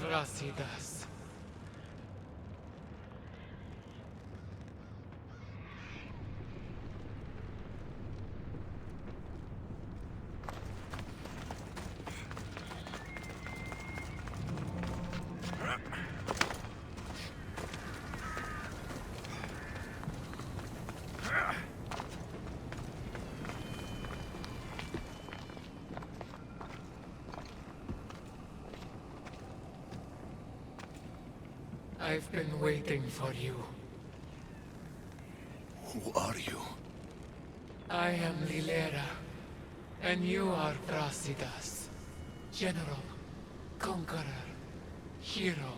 Brasidas. I've been waiting for you. Who are you? I am Lilera, and you are Brasidas. General, conqueror, hero.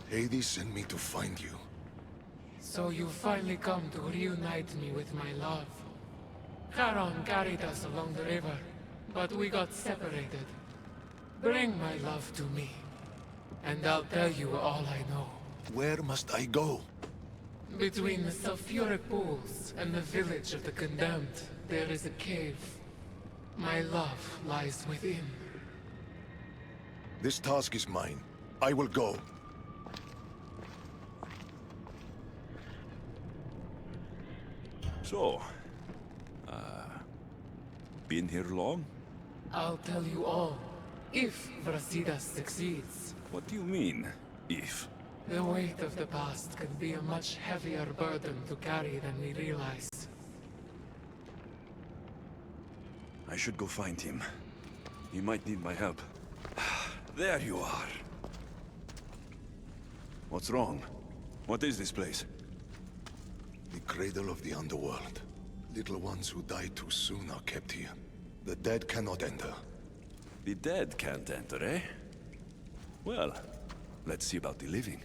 Hades sent me to find you. So you finally come to reunite me with my love. Charon carried us along the river, but we got separated. Bring my love to me, and I'll tell you all I know. Where must I go? Between the sulfuric pools and the village of the condemned, there is a cave. My love lies within. This task is mine. I will go. So, been here long? I'll tell you all, if Brasidas succeeds. What do you mean, if? The weight of the past can be a much heavier burden to carry than we realize. I should go find him. He might need my help. There you are. What's wrong? What is this place? The cradle of the underworld. Little ones who die too soon are kept here. The dead cannot enter. The dead can't enter, eh? Well, let's see about the living.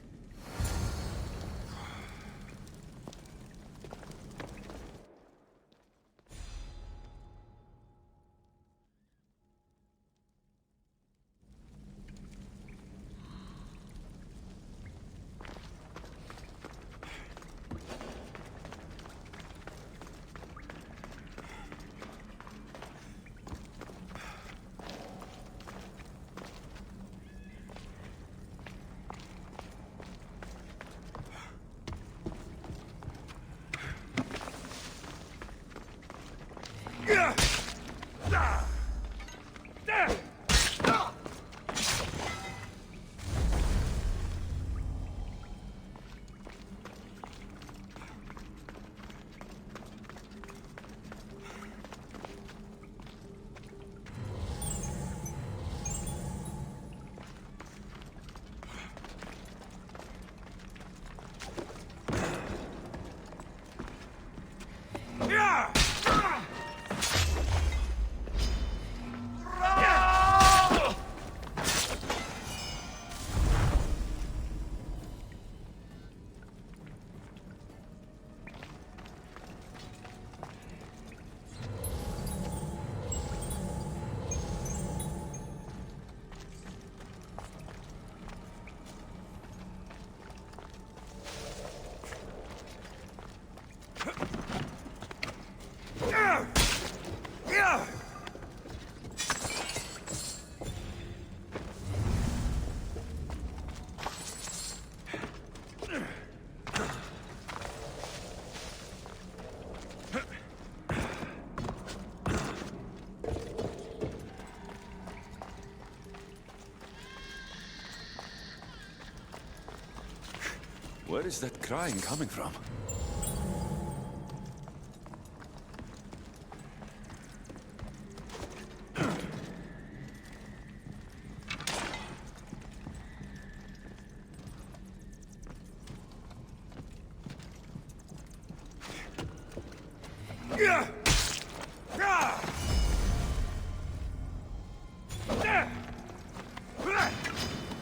Where is that crying coming from?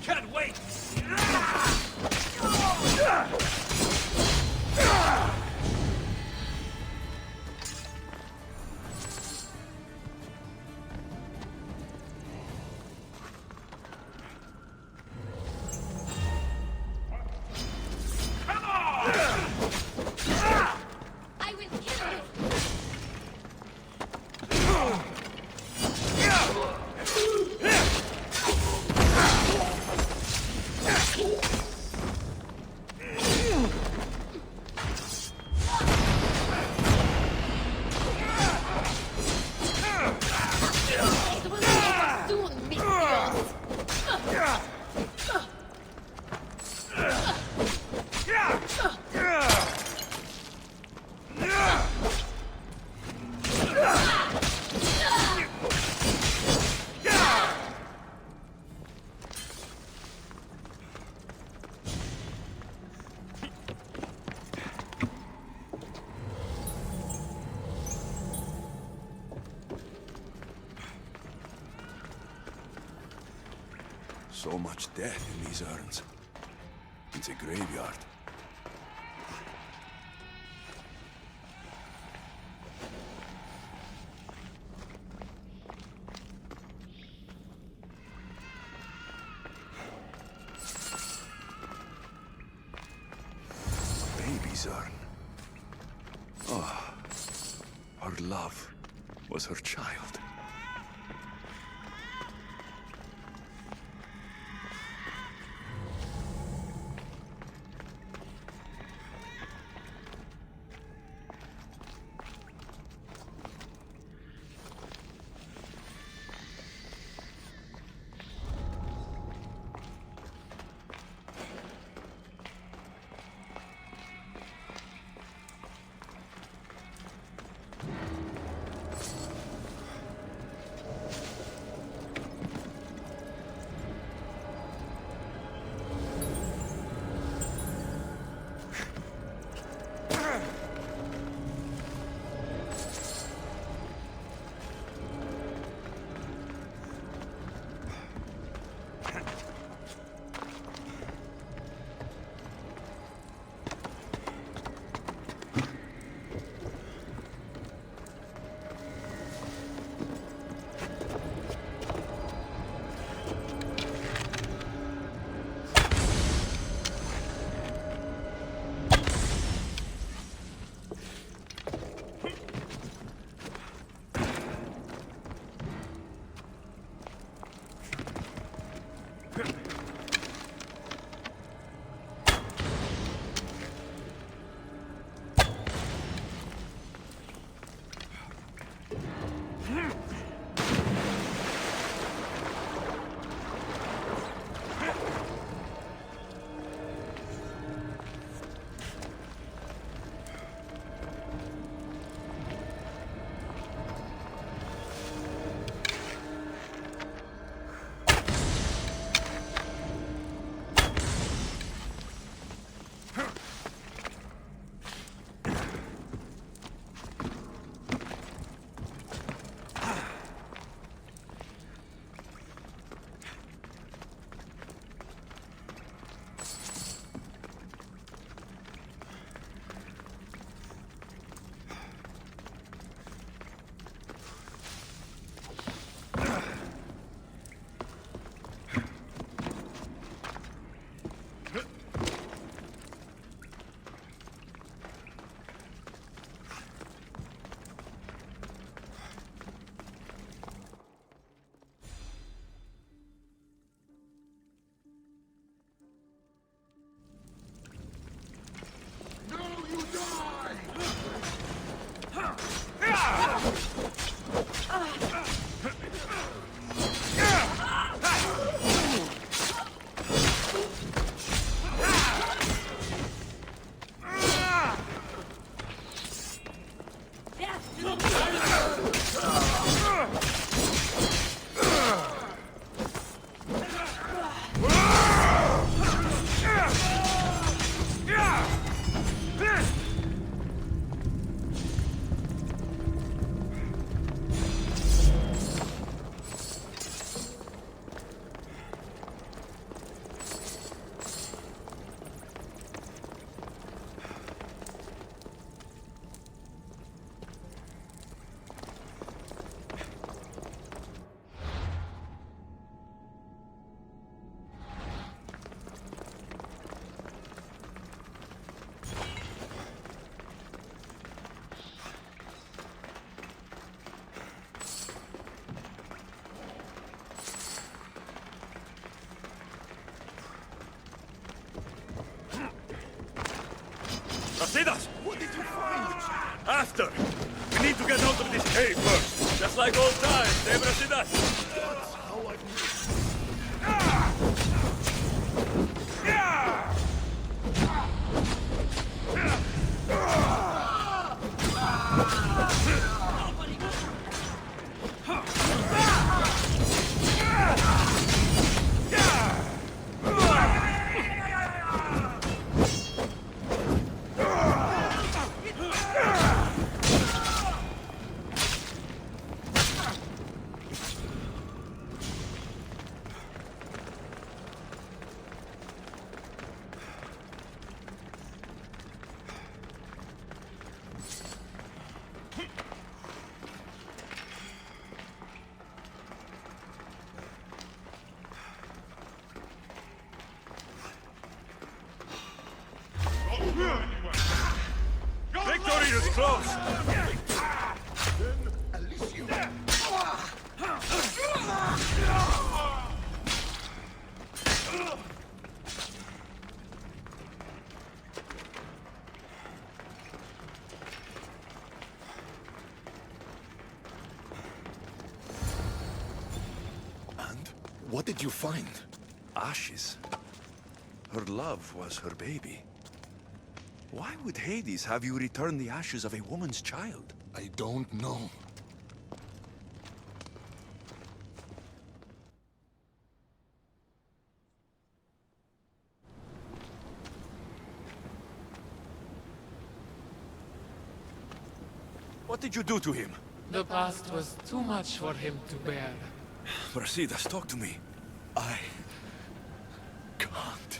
Can't wait! I will kill you! It will be over soon, minions! So much death in these urns. It's a graveyard. Baby's urn. Oh, her love was her child. Brasidas! What did you find? After! We need to get out of this cave first! Just like old times, eh, Brasidas? That's how I've missed. Victory is close! And what did you find? Ashes. Her love was her baby. Why would Hades have you return the ashes of a woman's child? I don't know. What did you do to him? The past was too much for him to bear. Brasidas, talk to me. I can't.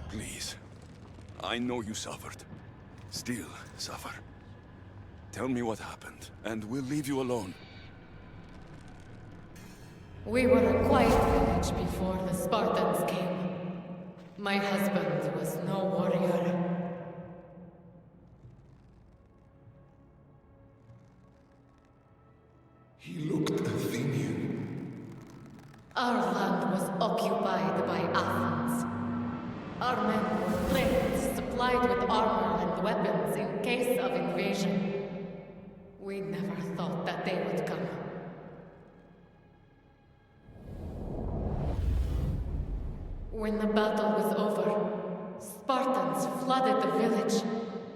Please. I know you suffered. Still suffer. Tell me what happened, and we'll leave you alone. We were a quiet village before the Spartans came. My husband was no warrior. He looked Athenian. Our land was occupied by Athens. Our men were trained, supplied with armor and weapons in case of invasion. We never thought that they would come. When the battle was over, Spartans flooded the village,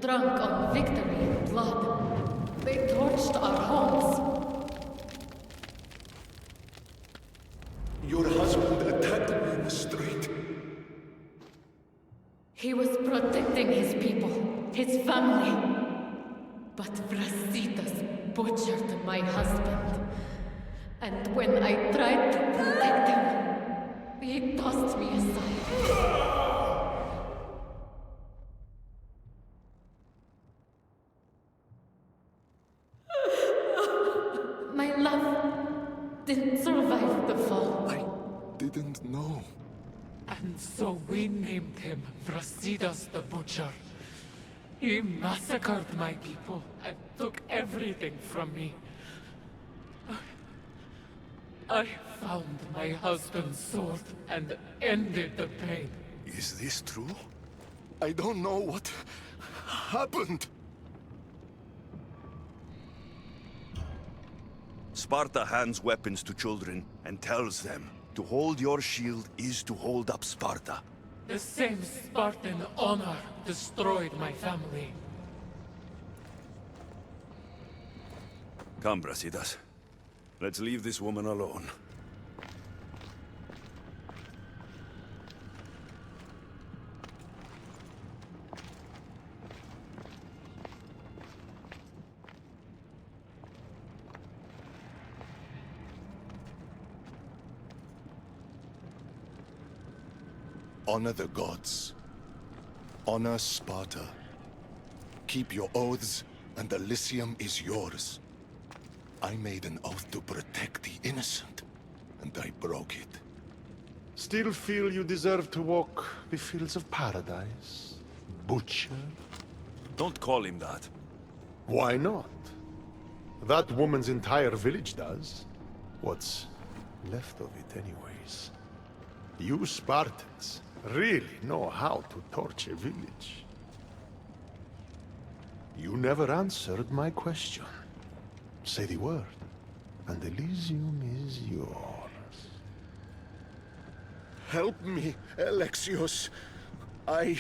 drunk on victory and blood. They torched our homes. Your husband attacked me in the street. He was protecting his people, his family. But Brasidas butchered my husband. And when I tried to protect him, he tossed me aside. My love didn't survive the fall. I didn't know. And so we named him Brasidas the Butcher. He massacred my people and took everything from me. I found my husband's sword and ended the pain. Is this true? I don't know what happened. Sparta hands weapons to children and tells them to hold your shield is to hold up Sparta. The same Spartan honor destroyed my family. Come, Brasidas. Let's leave this woman alone. Honor the gods. Honor Sparta. Keep your oaths, and Elysium is yours. I made an oath to protect the innocent, and I broke it. Still feel you deserve to walk the fields of paradise, Butcher? Don't call him that. Why not? That woman's entire village does. What's left of it, anyways. You Spartans really know how to torch a village. You never answered my question. Say the word, and Elysium is yours. Help me, Alexios. I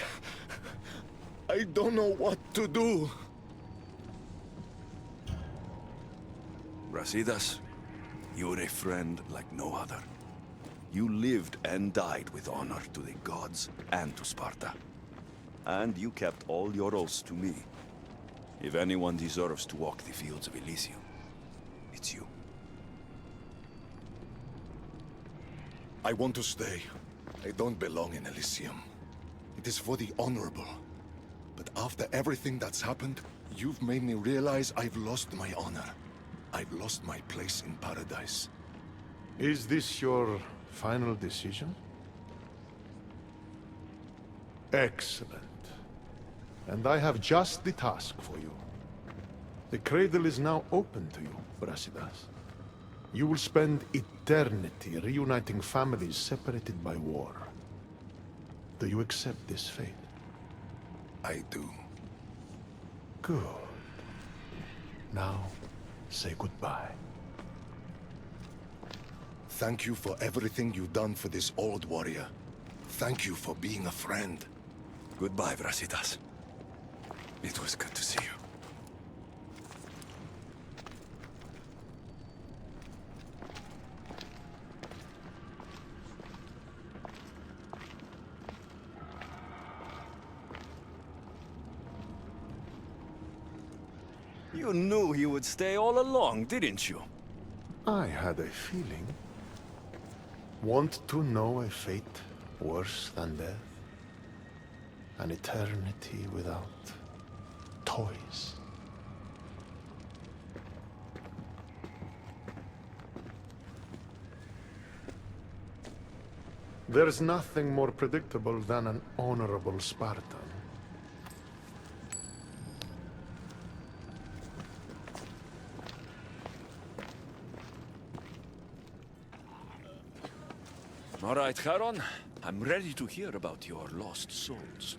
don't know what to do. Brasidas, you're a friend like no other. You lived and died with honor to the gods and to Sparta. And you kept all your oaths to me. If anyone deserves to walk the fields of Elysium, it's you. I want to stay. I don't belong in Elysium. It is for the honorable. But after everything that's happened, you've made me realize I've lost my honor. I've lost my place in paradise. Is this your final decision? Excellent. And I have just the task for you. The cradle is now open to you, Brasidas. You will spend eternity reuniting families separated by war. Do you accept this fate? I do. Good. Now, say goodbye. Thank you for everything you've done for this old warrior. Thank you for being a friend. Goodbye, Brasidas. It was good to see you. You knew he would stay all along, didn't you? I had a feeling. Want to know a fate worse than death? An eternity without toys. There's nothing more predictable than an honorable Spartan. All right, Charon. I'm ready to hear about your lost souls.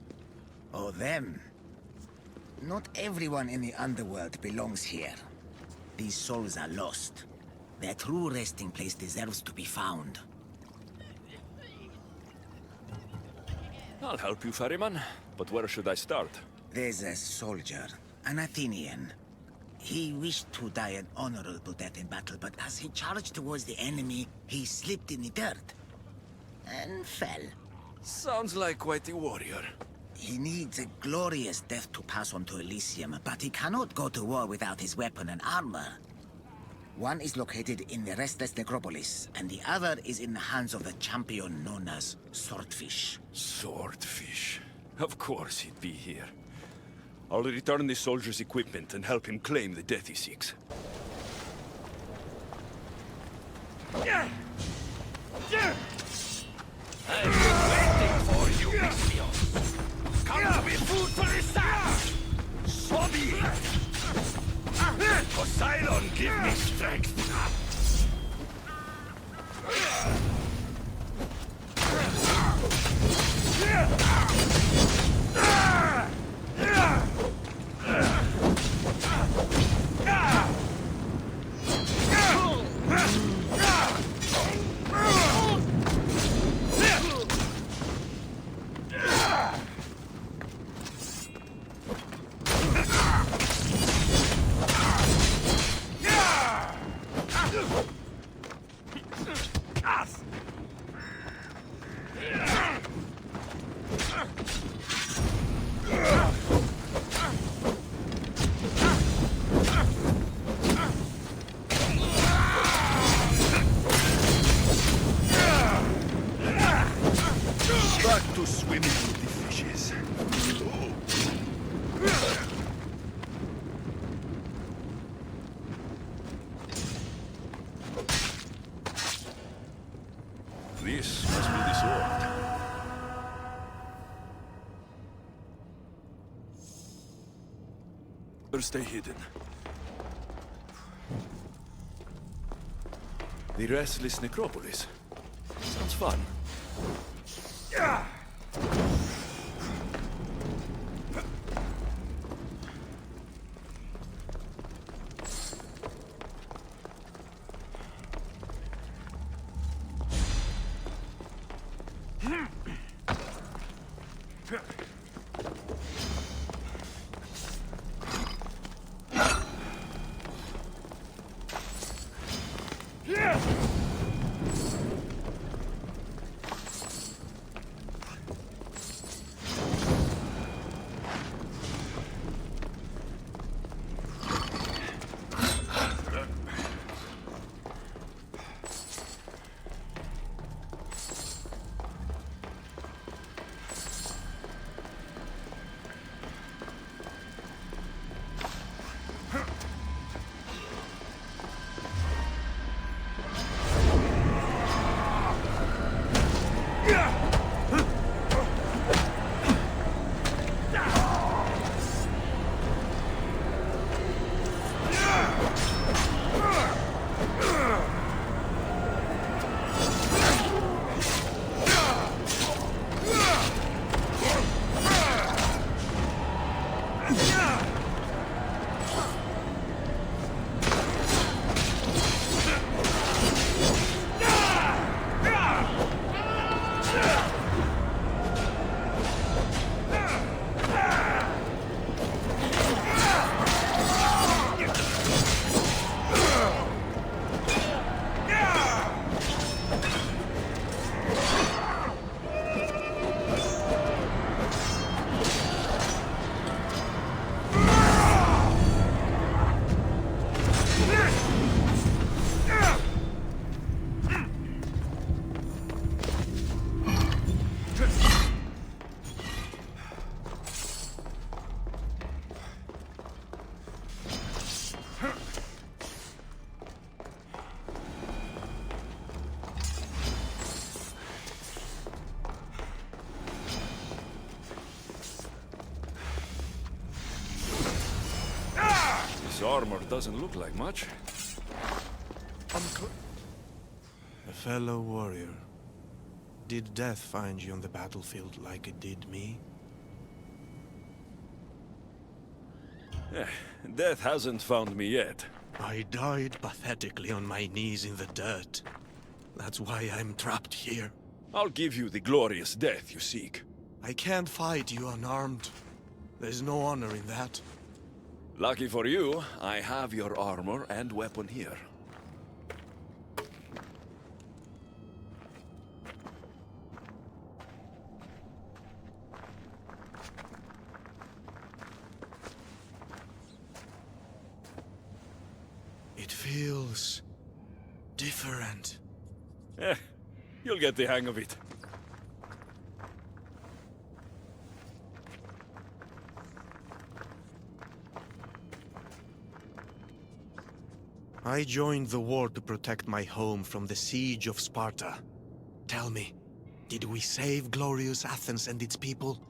Oh, them. Not everyone in the underworld belongs here. These souls are lost. Their true resting place deserves to be found. I'll help you, ferryman. But where should I start? There's a soldier, an Athenian. He wished to die an honorable death in battle, but as he charged towards the enemy, he slipped in the dirt. And fell. Sounds like quite a warrior. He needs a glorious death to pass on to Elysium, but he cannot go to war without his weapon and armor. One is located in the restless necropolis, and the other is in the hands of the champion known as Swordfish. Swordfish? Of course he'd be here. I'll return the soldier's equipment and help him claim the death he seeks. I've been waiting for you, Elysium. Come to be food for the stars! So be it! Poseidon, give me strength! Back to swimming with the fishes. This must be the sword. Better stay hidden. The restless necropolis. Sounds fun. This armor doesn't look like much. A fellow warrior. Did death find you on the battlefield like it did me? Death hasn't found me yet. I died pathetically on my knees in the dirt. That's why I'm trapped here. I'll give you the glorious death you seek. I can't fight you unarmed. There's no honor in that. Lucky for you, I have your armor and weapon here. It feels different. You'll get the hang of it. I joined the war to protect my home from the siege of Sparta. Tell me, did we save glorious Athens and its people?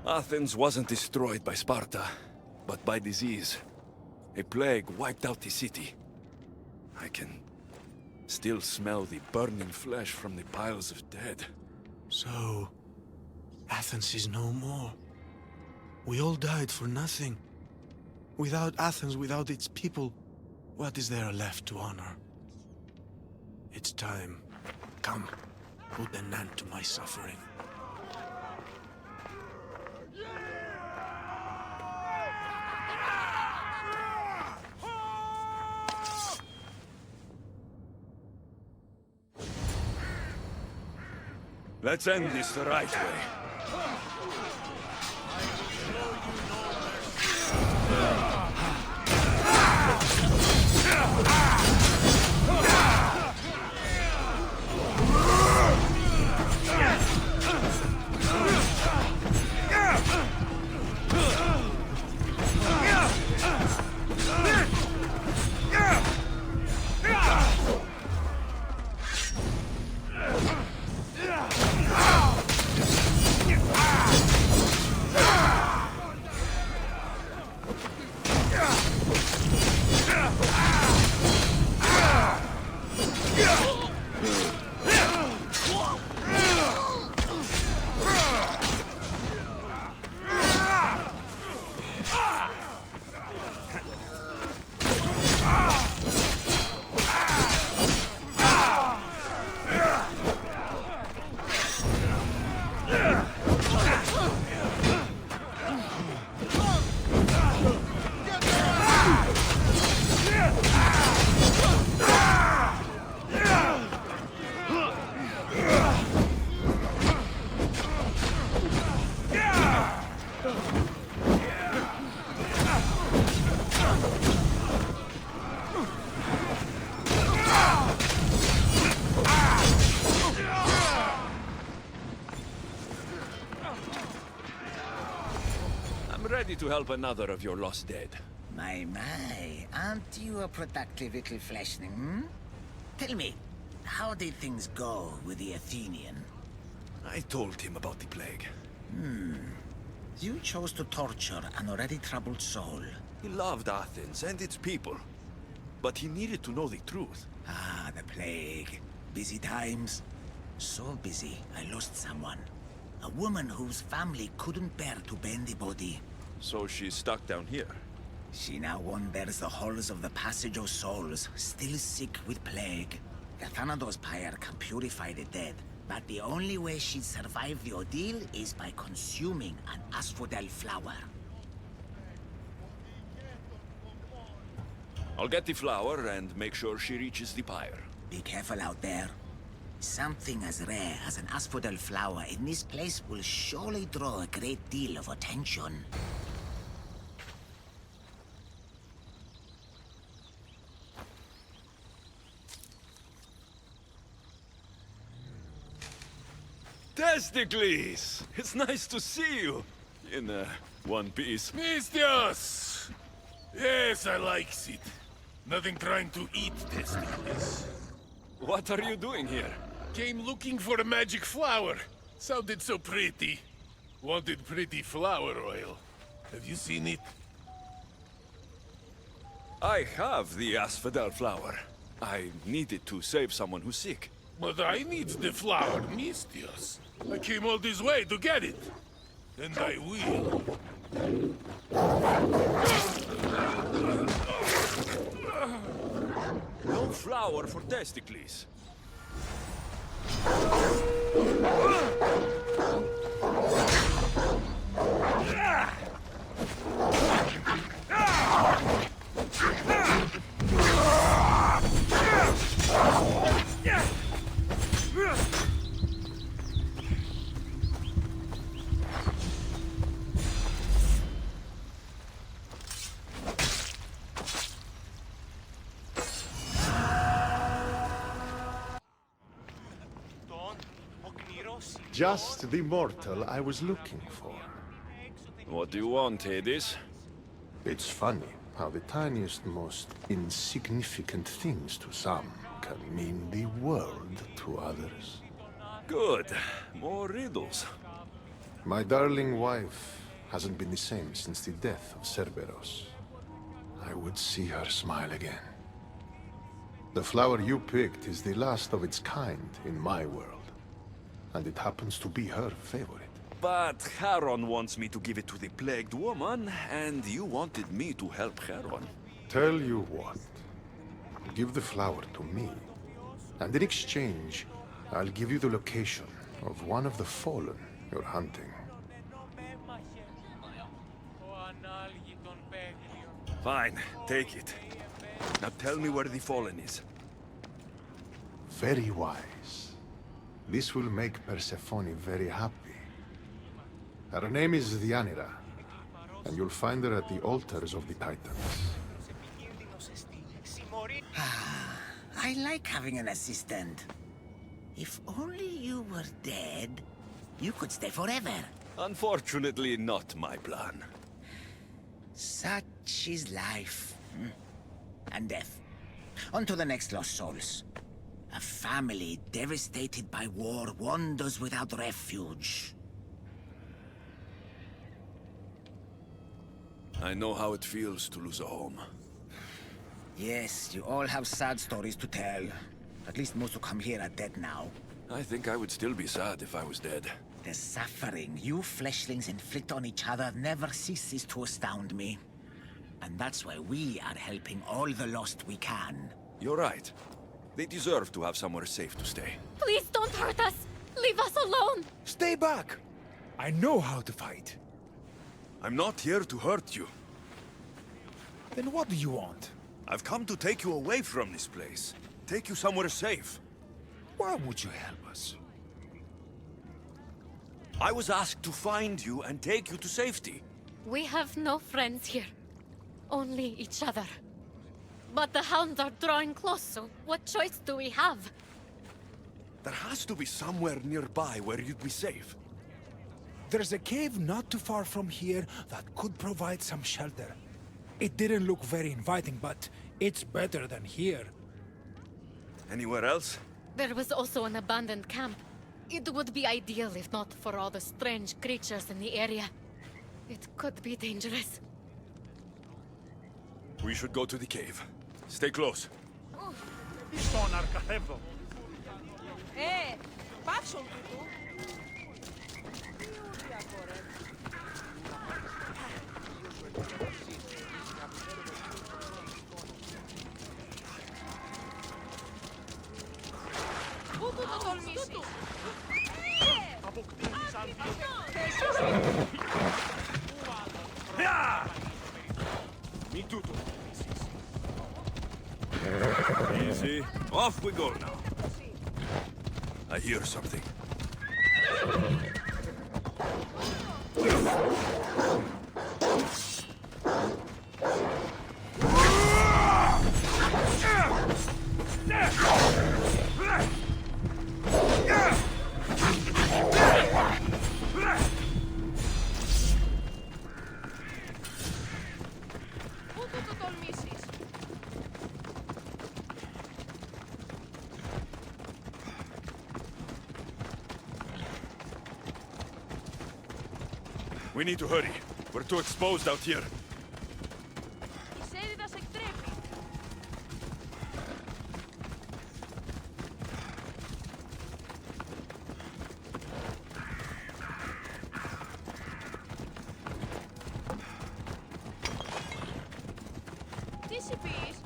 Athens wasn't destroyed by Sparta, but by disease. A plague wiped out the city. I can still smell the burning flesh from the piles of dead. So, Athens is no more. We all died for nothing. Without Athens, without its people, what is there left to honor? It's time. Come, put an end to my suffering. Let's end this the right way. to help another of your lost dead. My, aren't you a productive little fleshling, hmm? Tell me, how did things go with the Athenian? I told him about the plague. You chose to torture an already troubled soul. He loved Athens and its people. But he needed to know the truth. Ah, the plague. Busy times. So busy, I lost someone. A woman whose family couldn't bear to bury the body. So she's stuck down here. She now wanders the halls of the Passage of Souls, still sick with plague. The Thanatos pyre can purify the dead, but the only way she'd survive the ordeal is by consuming an asphodel flower. I'll get the flower and make sure she reaches the pyre. Be careful out there. Something as rare as an asphodel flower in this place will surely draw a great deal of attention. Testicles! It's nice to see you. In one piece. Mistios! Yes, I likes it. Nothing trying to eat testicles. What are you doing here? Came looking for a magic flower. Sounded so pretty. Wanted pretty flower oil. Have you seen it? I have the asphodel flower. I needed to save someone who's sick. But I need the flower, Mistios. I came all this way to get it. And I will. No flower for testicles. Just the mortal I was looking for. What do you want, Hades? It's funny how the tiniest, most insignificant things to some can mean the world to others. Good. More riddles. My darling wife hasn't been the same since the death of Cerberus. I would see her smile again. The flower you picked is the last of its kind in my world. And it happens to be her favorite. But Charon wants me to give it to the plagued woman, and you wanted me to help Charon. Tell you what. Give the flower to me. And in exchange, I'll give you the location of one of the fallen you're hunting. Fine, take it. Now tell me where the fallen is. Very wise. This will make Persephone very happy. Her name is Deianira, and you'll find her at the altars of the Titans. I like having an assistant. If only you were dead, you could stay forever. Unfortunately, not my plan. Such is life. And death. On to the next lost souls. A family devastated by war wanders without refuge. I know how it feels to lose a home. Yes, you all have sad stories to tell. At least most who come here are dead now. I think I would still be sad if I was dead. The suffering you fleshlings inflict on each other never ceases to astound me. And that's why we are helping all the lost we can. You're right. They deserve to have somewhere safe to stay. Please don't hurt us! Leave us alone! Stay back! I know how to fight. I'm not here to hurt you. Then what do you want? I've come to take you away from this place. Take you somewhere safe. Why would you help us? I was asked to find you and take you to safety. We have no friends here. Only each other. But the hounds are drawing close, so what choice do we have? There has to be somewhere nearby where you'd be safe. There's a cave not too far from here that could provide some shelter. It didn't look very inviting, but it's better than here. Anywhere else? There was also an abandoned camp. It would be ideal if not for all the strange creatures in the area. It could be dangerous. We should go to the cave. Stay close. Πάσον του. Πού του το τολμήσεις? Μη τούτο. Easy. Off we go now. I hear something. Πού του το τολμήσεις? We need to hurry. We're too exposed out here. Η σέριδα σε εκτρέπει. Τι συμπείς?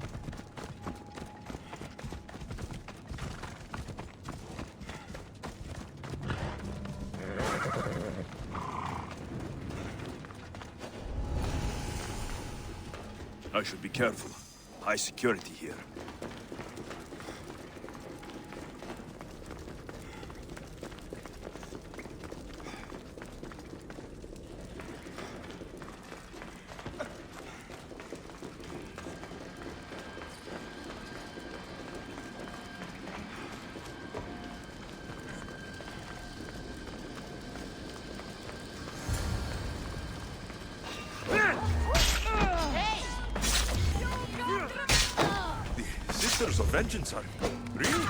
I should be careful. High security here. Sisters of Vengeance are real?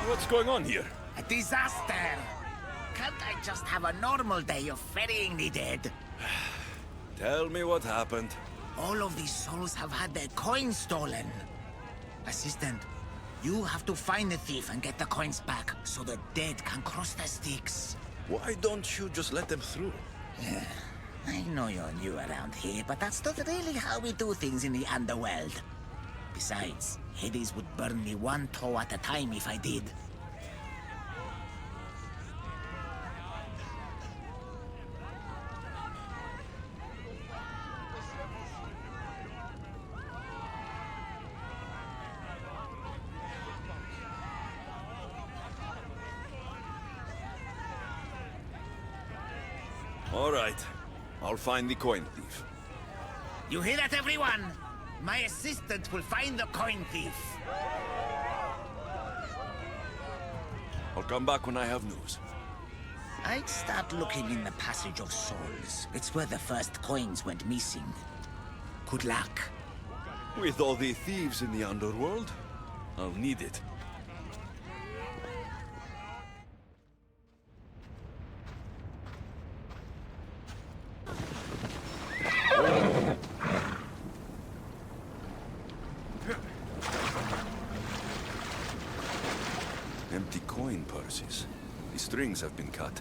What's going on here? A disaster! Can't I just have a normal day of ferrying the dead? Tell me what happened. All of these souls have had their coins stolen. Assistant, you have to find the thief and get the coins back so the dead can cross the Styx. Why don't you just let them through? I know you're new around here, but that's not really how we do things in the underworld. Besides, Hades would burn me one toe at a time if I did. All right. I'll find the coin thief. You hear that, everyone? My assistant will find the coin thief. I'll come back when I have news. I'd start looking in the Passage of Souls. It's where the first coins went missing. Good luck. With all the thieves in the underworld, I'll need it. Empty coin purses. The strings have been cut.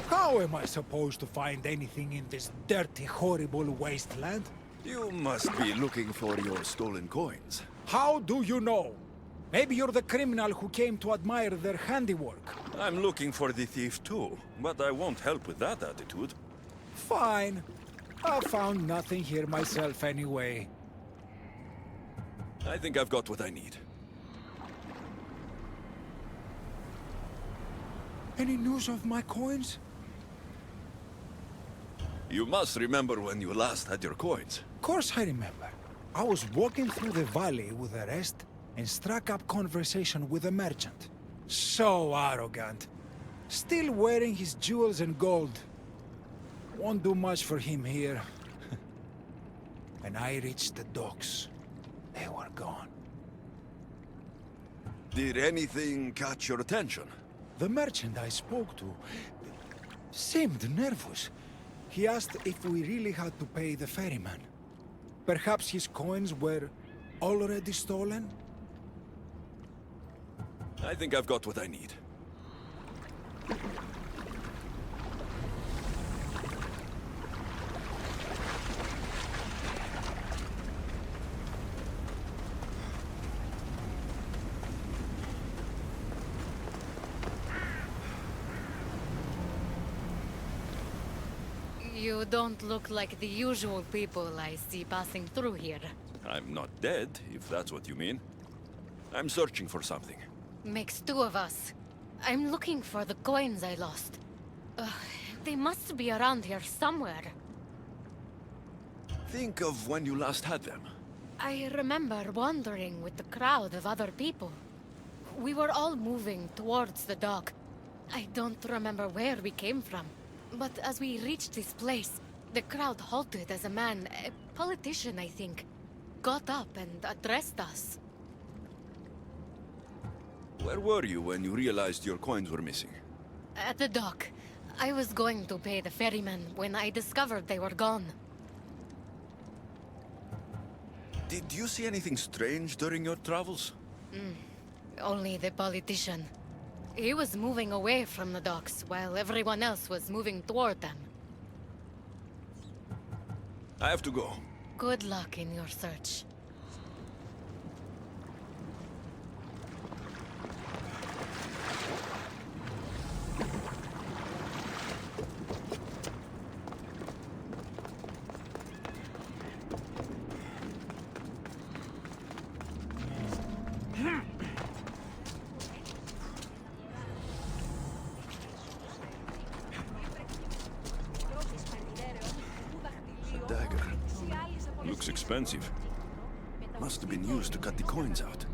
How am I supposed to find anything in this dirty, horrible wasteland? You must be looking for your stolen coins. How do you know? Maybe you're the criminal who came to admire their handiwork. I'm looking for the thief too, but I won't help with that attitude. Fine. I found nothing here myself anyway. I think I've got what I need. Any news of my coins? You must remember when you last had your coins. Of course I remember. I was walking through the valley with the rest and struck up conversation with a merchant. So arrogant. Still wearing his jewels and gold. Won't do much for him here. When I reached the docks, they were gone. Did anything catch your attention? The merchant I spoke to seemed nervous. He asked if we really had to pay the ferryman. Perhaps his coins were already stolen? I think I've got what I need. You don't look like the usual people I see passing through here. I'm not dead, if that's what you mean. I'm searching for something. Makes two of us. I'm looking for the coins I lost. They must be around here somewhere. Think of when you last had them. I remember wandering with the crowd of other people. We were all moving towards the dock. I don't remember where we came from. But as we reached this place, the crowd halted as a man, a politician I think, got up and addressed us. Where were you when you realized your coins were missing? At the dock. I was going to pay the ferryman when I discovered they were gone. Did you see anything strange during your travels? Only the politician. He was moving away from the docks, while everyone else was moving toward them. I have to go. Good luck in your search. Dagger. Looks expensive. Must have been used to cut the coins out.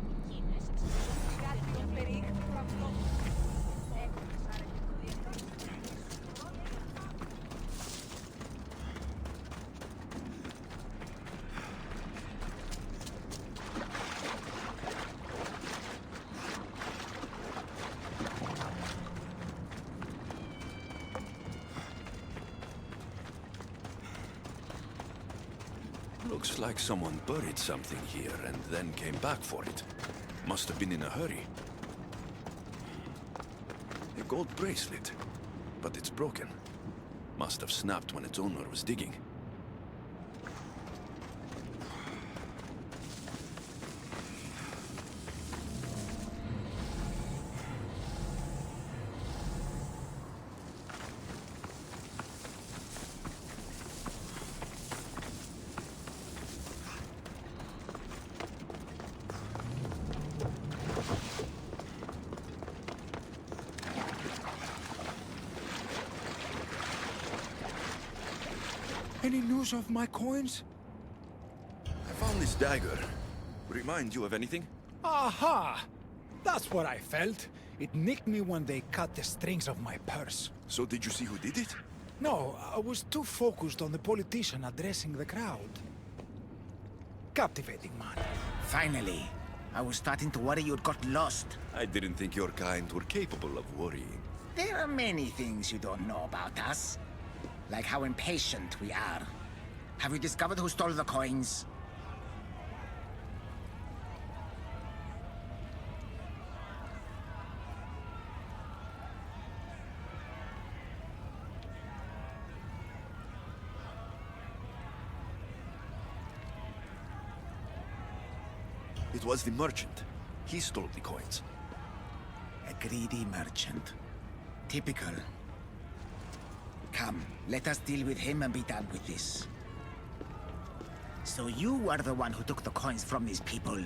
Looks like someone buried something here and then came back for it. Must have been in a hurry. A gold bracelet, but it's broken. Must have snapped when its owner was digging. Any news of my coins? I found this dagger. Remind you of anything? Aha! That's what I felt. It nicked me when they cut the strings of my purse. So did you see who did it? No, I was too focused on the politician addressing the crowd. Captivating man. Finally. I was starting to worry you'd got lost. I didn't think your kind were capable of worrying. There are many things you don't know about us. Like how impatient we are. Have you discovered who stole the coins? It was the merchant. He stole the coins. A greedy merchant. Typical. Come, let us deal with him and be done with this. So you are the one who took the coins from these people?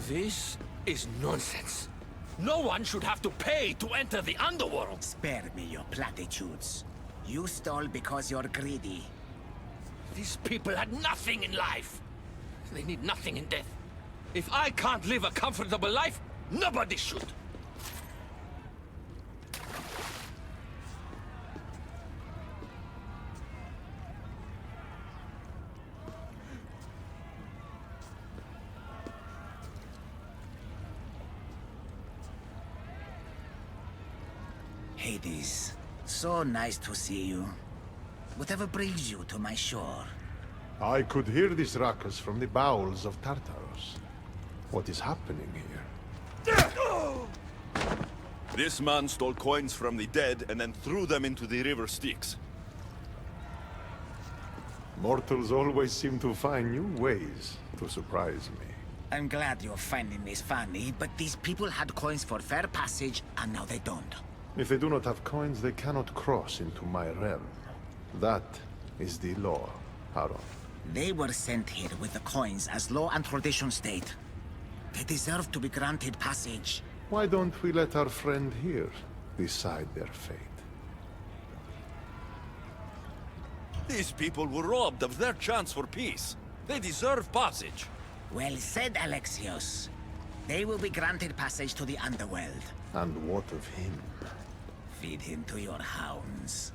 This is nonsense. No one should have to pay to enter the underworld. Spare me your platitudes. You stole because you're greedy. These people had nothing in life. They need nothing in death. If I can't live a comfortable life, nobody should. Hades, so nice to see you. Whatever brings you to my shore? I could hear this ruckus from the bowels of Tartarus. What is happening here? This man stole coins from the dead and then threw them into the river Styx. Mortals always seem to find new ways to surprise me. I'm glad you're finding this funny, but these people had coins for fair passage, and now they don't. If they do not have coins, they cannot cross into my realm. That is the law, Haron. They were sent here with the coins as law and tradition state. They deserve to be granted passage. Why don't we let our friend here decide their fate? These people were robbed of their chance for peace. They deserve passage. Well said, Alexios. They will be granted passage to the underworld. And what of him? Feed him to your hounds.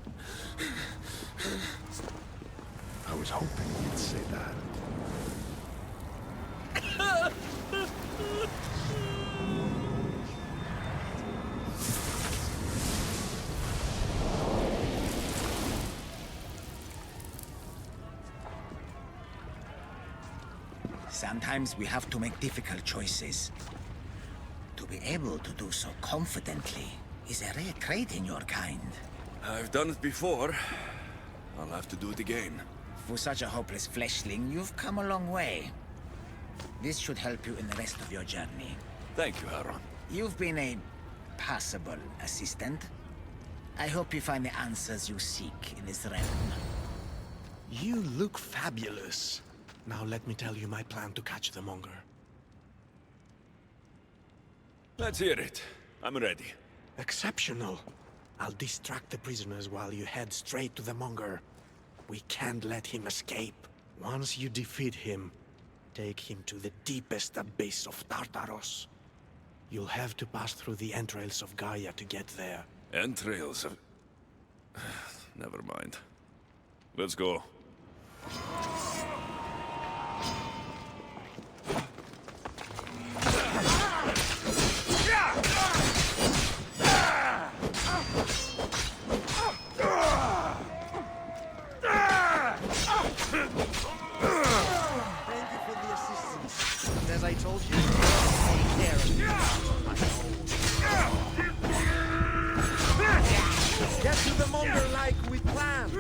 I was hoping you'd say that. Sometimes we have to make difficult choices. To be able to do so confidently is a rare trait in your kind. I've done it before. I'll have to do it again. For such a hopeless fleshling, you've come a long way. This should help you in the rest of your journey. Thank you, Haron. You've been a passable assistant. I hope you find the answers you seek in this realm. You look fabulous. Now let me tell you my plan to catch the monger. Let's hear it. I'm ready. Exceptional. I'll distract the prisoners while you head straight to the monger. We can't let him escape. Once you defeat him, take him to the deepest abyss of Tartarus. You'll have to pass through the entrails of Gaia to get there. Entrails of... Never mind. Let's go. As I told you, take care of you. Get to the monger like we planned.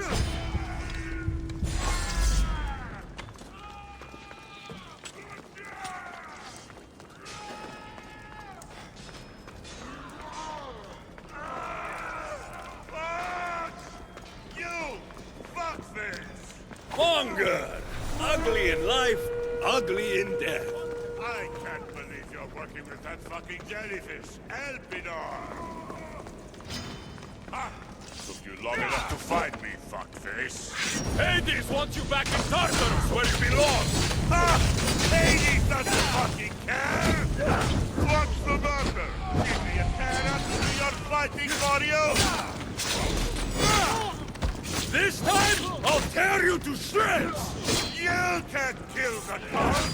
You fuckface! Monger! Ugly in life, ugly in death. I can't believe you're working with that fucking jellyfish, Elpidor! Ah! Took you long enough to find me, fuckface. Hades wants you back in Tartarus, where you belong! Ah! Hades doesn't fucking care! What's the matter? Give me a carrot, we are fighting for you! This time, I'll tear you to shreds! You can't kill the god!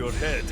your head.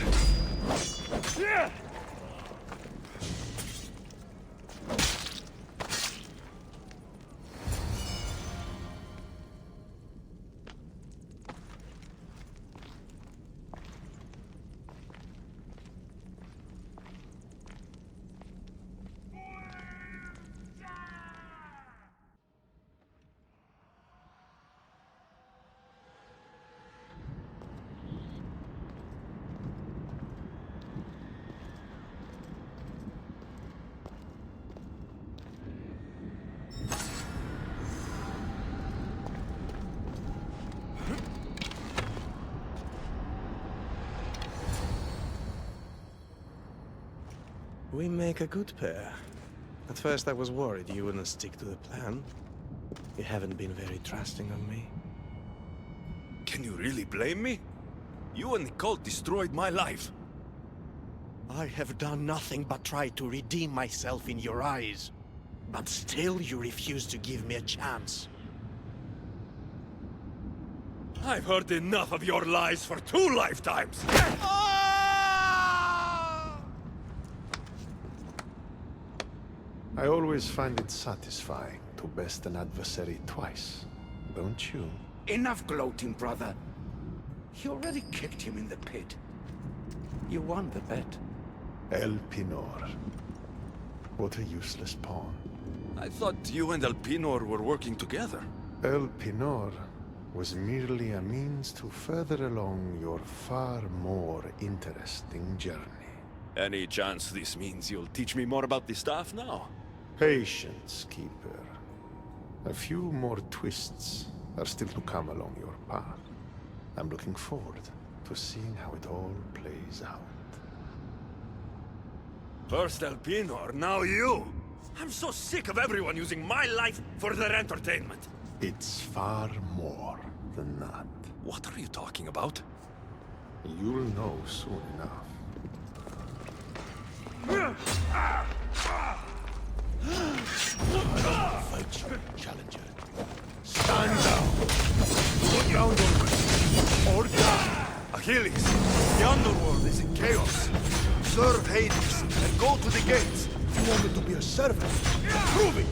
We make a good pair. At first I was worried you wouldn't stick to the plan. You haven't been very trusting of me. Can you really blame me? You and the cult destroyed my life. I have done nothing but try to redeem myself in your eyes. But still you refuse to give me a chance. I've heard enough of your lies for 2 lifetimes! I always find it satisfying to best an adversary twice, don't you? Enough gloating, brother. You already kicked him in the pit. You won the bet. El Pinor. What a useless pawn. I thought you and Elpinor were working together. El Pinor was merely a means to further along your far more interesting journey. Any chance this means you'll teach me more about the staff now? Patience, Keeper. A few more twists are still to come along your path. I'm looking forward to seeing how it all plays out. First Elpinor, now you! I'm so sick of everyone using my life for their entertainment. It's far more than that. What are you talking about? You'll know soon enough. Fight you, challenger. Stand down! Put your underworld! Or die! Achilles, the underworld is in chaos. Serve Hades and go to the gates. You want me to be a servant? Prove it!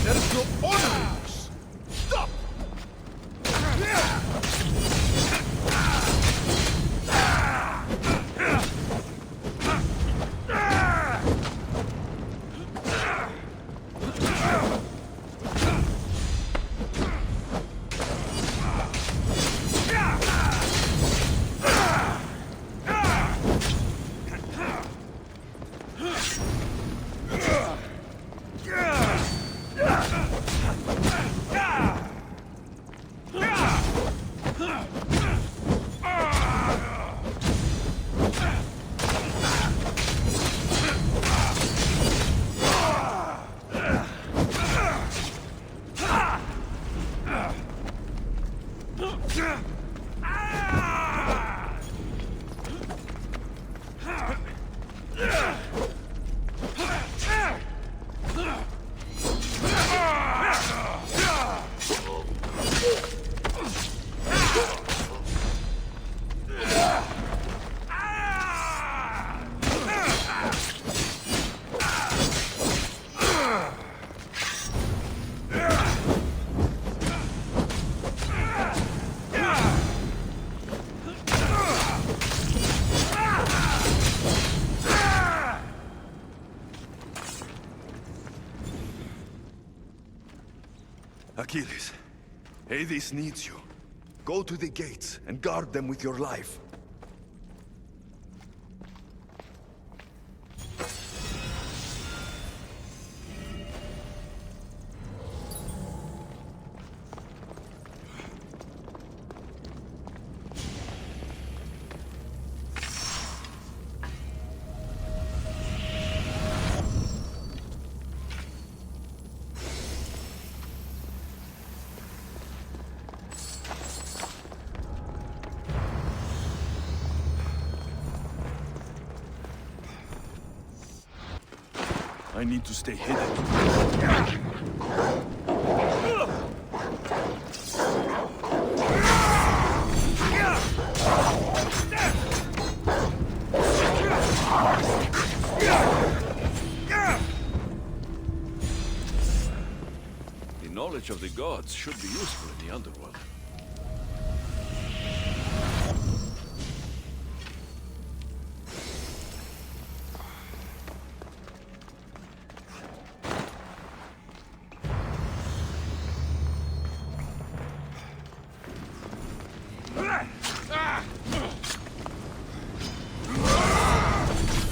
There's no honor in this! Stop! Achilles, Hades needs you. Go to the gates and guard them with your life. I need to stay hidden. The knowledge of the gods should be useful in the underworld.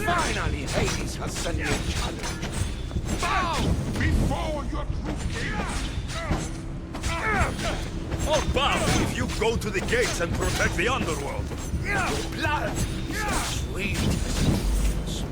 Finally, Hades has sent me a challenge. Bow before your I'll bow if you go to the gates and protect the underworld. Your blood is as sweet as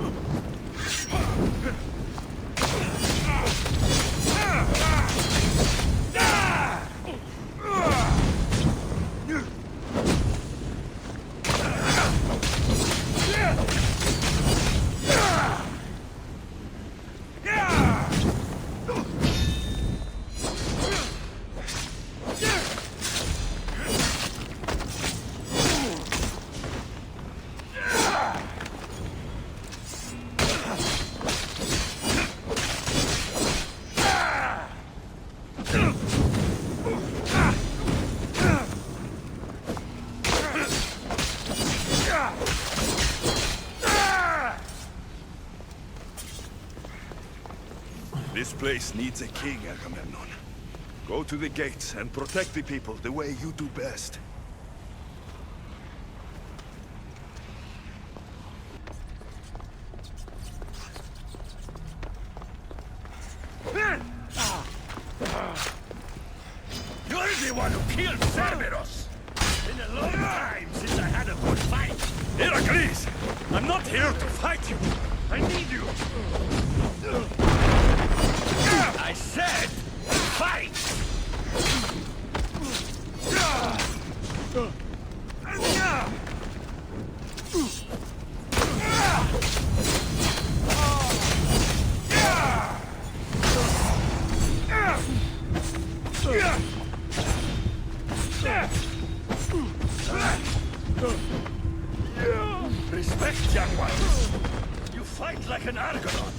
This place needs a king, Agamemnon. Go to the gates and protect the people the way you do best. You're the one who killed Cerberus! Been a long time since I had a good fight! Heracles! I'm not here to fight you! I need you! I said, fight! Respect, young one. You fight like an Argonaut.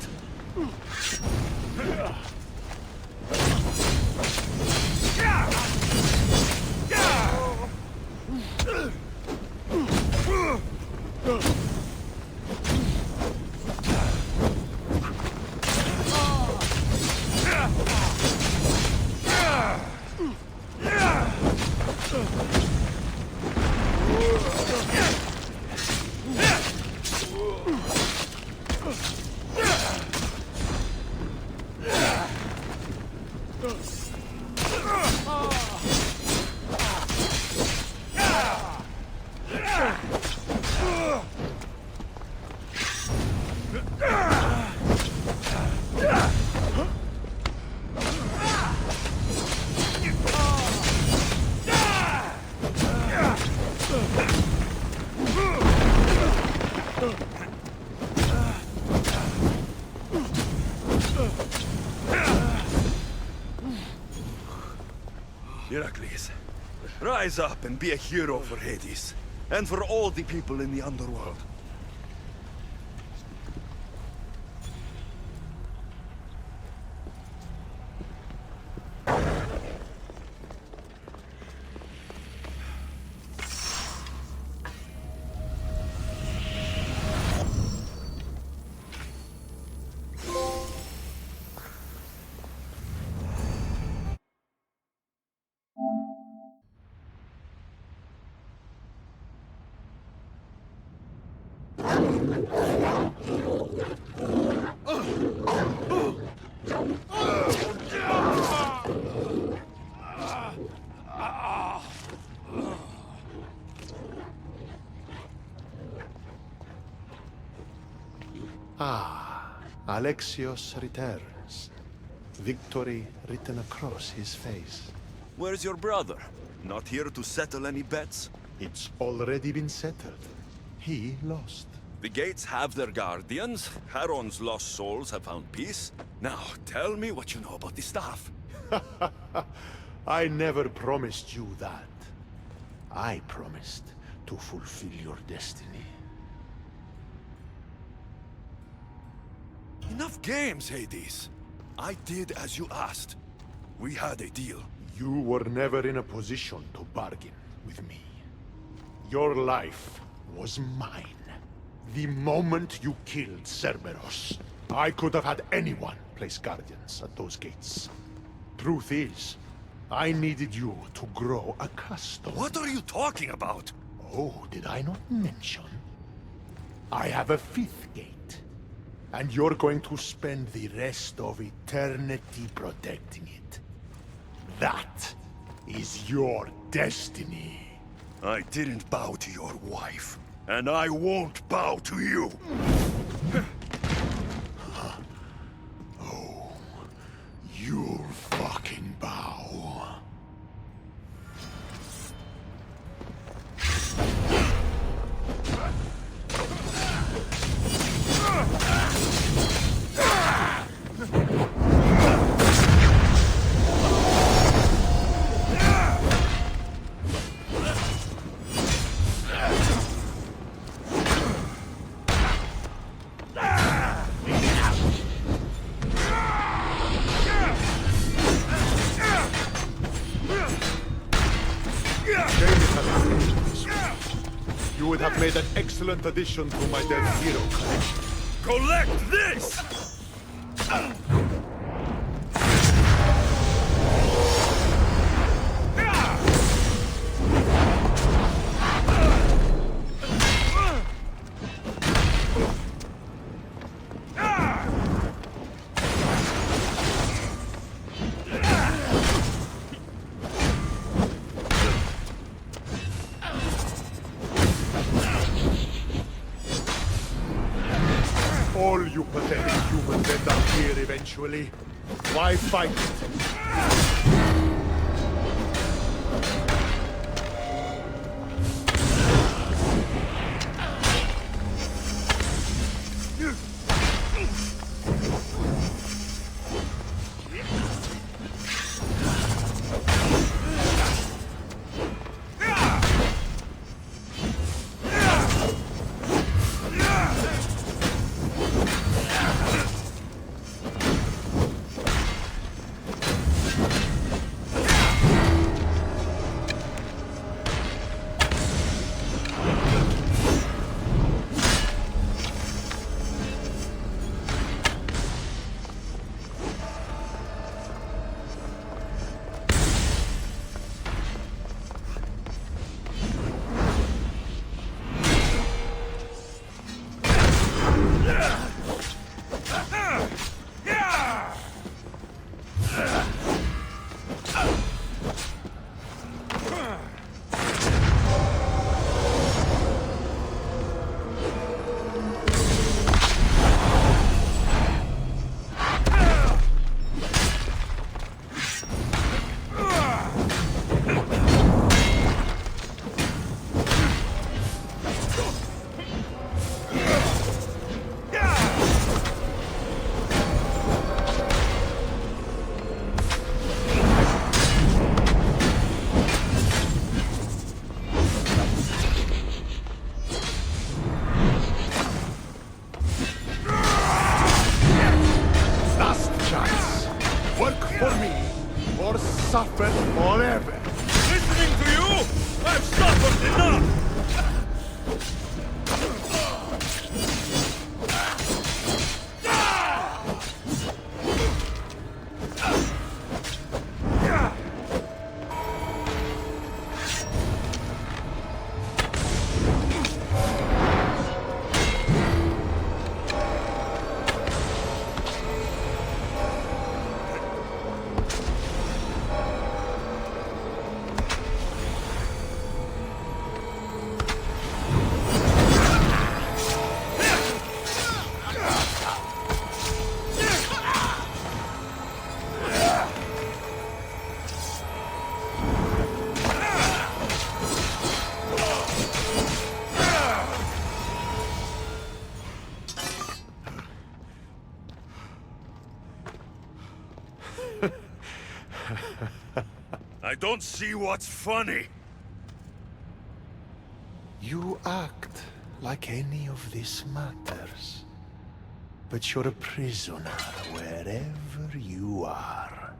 Heracles, rise up and be a hero for Hades, and for all the people in the underworld. Ah, Alexios returns. Victory written across his face. Where's your brother? Not here to settle any bets? It's already been settled. He lost. The gates have their guardians. Charon's lost souls have found peace. Now, tell me what you know about the staff. I never promised you that. I promised to fulfill your destiny. Enough games, Hades. I did as you asked. We had a deal. You were never in a position to bargain with me. Your life was mine. The moment you killed Cerberus, I could have had anyone place guardians at those gates. Truth is, I needed you to grow accustomed. What are you talking about? Oh, did I not mention? I have a fifth gate, and you're going to spend the rest of eternity protecting it. That is your destiny. I didn't bow to your wife, and I won't bow to you. Oh, you'll fucking bow. You would have made an excellent addition to my dead hero collection. Collect this! All you pathetic humans end up here eventually. Why fight it? Suffer forever. Listening to you, I've suffered enough! I don't see what's funny. You act like any of this matters. But you're a prisoner wherever you are.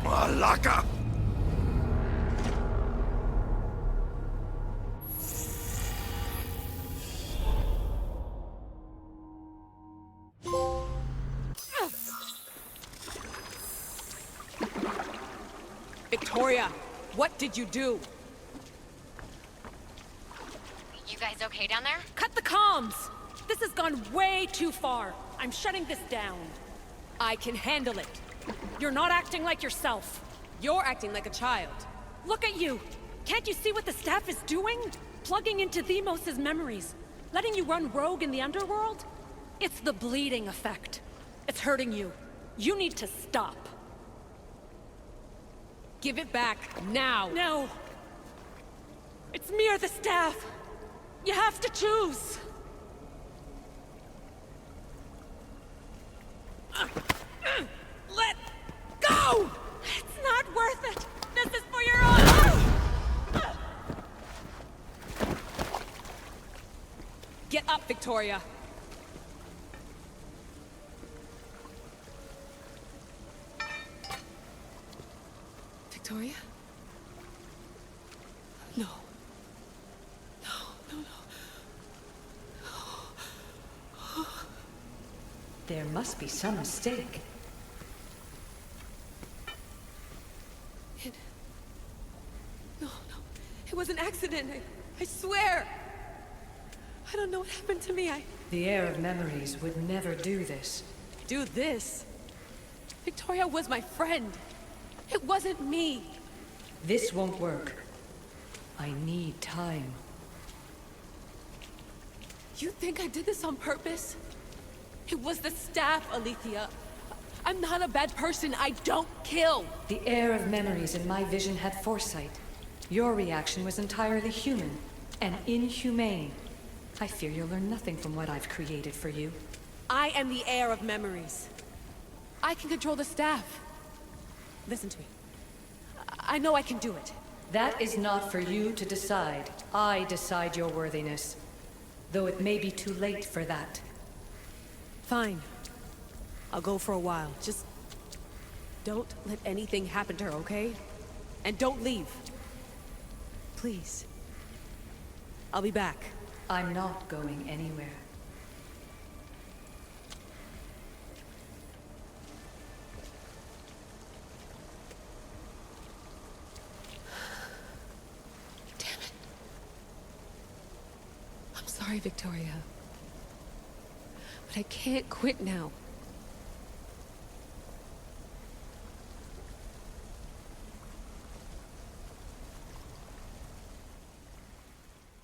Malaka! Victoria, what did you do? You guys okay down there? Cut the comms! This has gone way too far. I'm shutting this down. I can handle it. You're not acting like yourself. You're acting like a child. Look at you! Can't you see what the staff is doing? Plugging into Themos' memories. Letting you run rogue in the underworld? It's the bleeding effect. It's hurting you. You need to stop. Give it back, now! No! It's me or the staff! You have to choose! Let go! It's not worth it! This is for your own... Get up, Victoria! Victoria? No. No. There must be some mistake. No. It was an accident. I swear. I don't know what happened to me. The heir of memories would never do this. Do this? Victoria was my friend. It wasn't me. This won't work. I need time. You think I did this on purpose? It was the staff, Alethea. I'm not a bad person. I don't kill. The heir of memories in my vision had foresight. Your reaction was entirely human and inhumane. I fear you'll learn nothing from what I've created for you. I am the heir of memories. I can control the staff. Listen to me. I know I can do it. That is not for you to decide. I decide your worthiness. Though it may be too late for that. Fine. I'll go for a while. Just... don't let anything happen to her, okay? And don't leave. Please. I'll be back. I'm not going anywhere. I'm sorry, Victoria. But I can't quit now.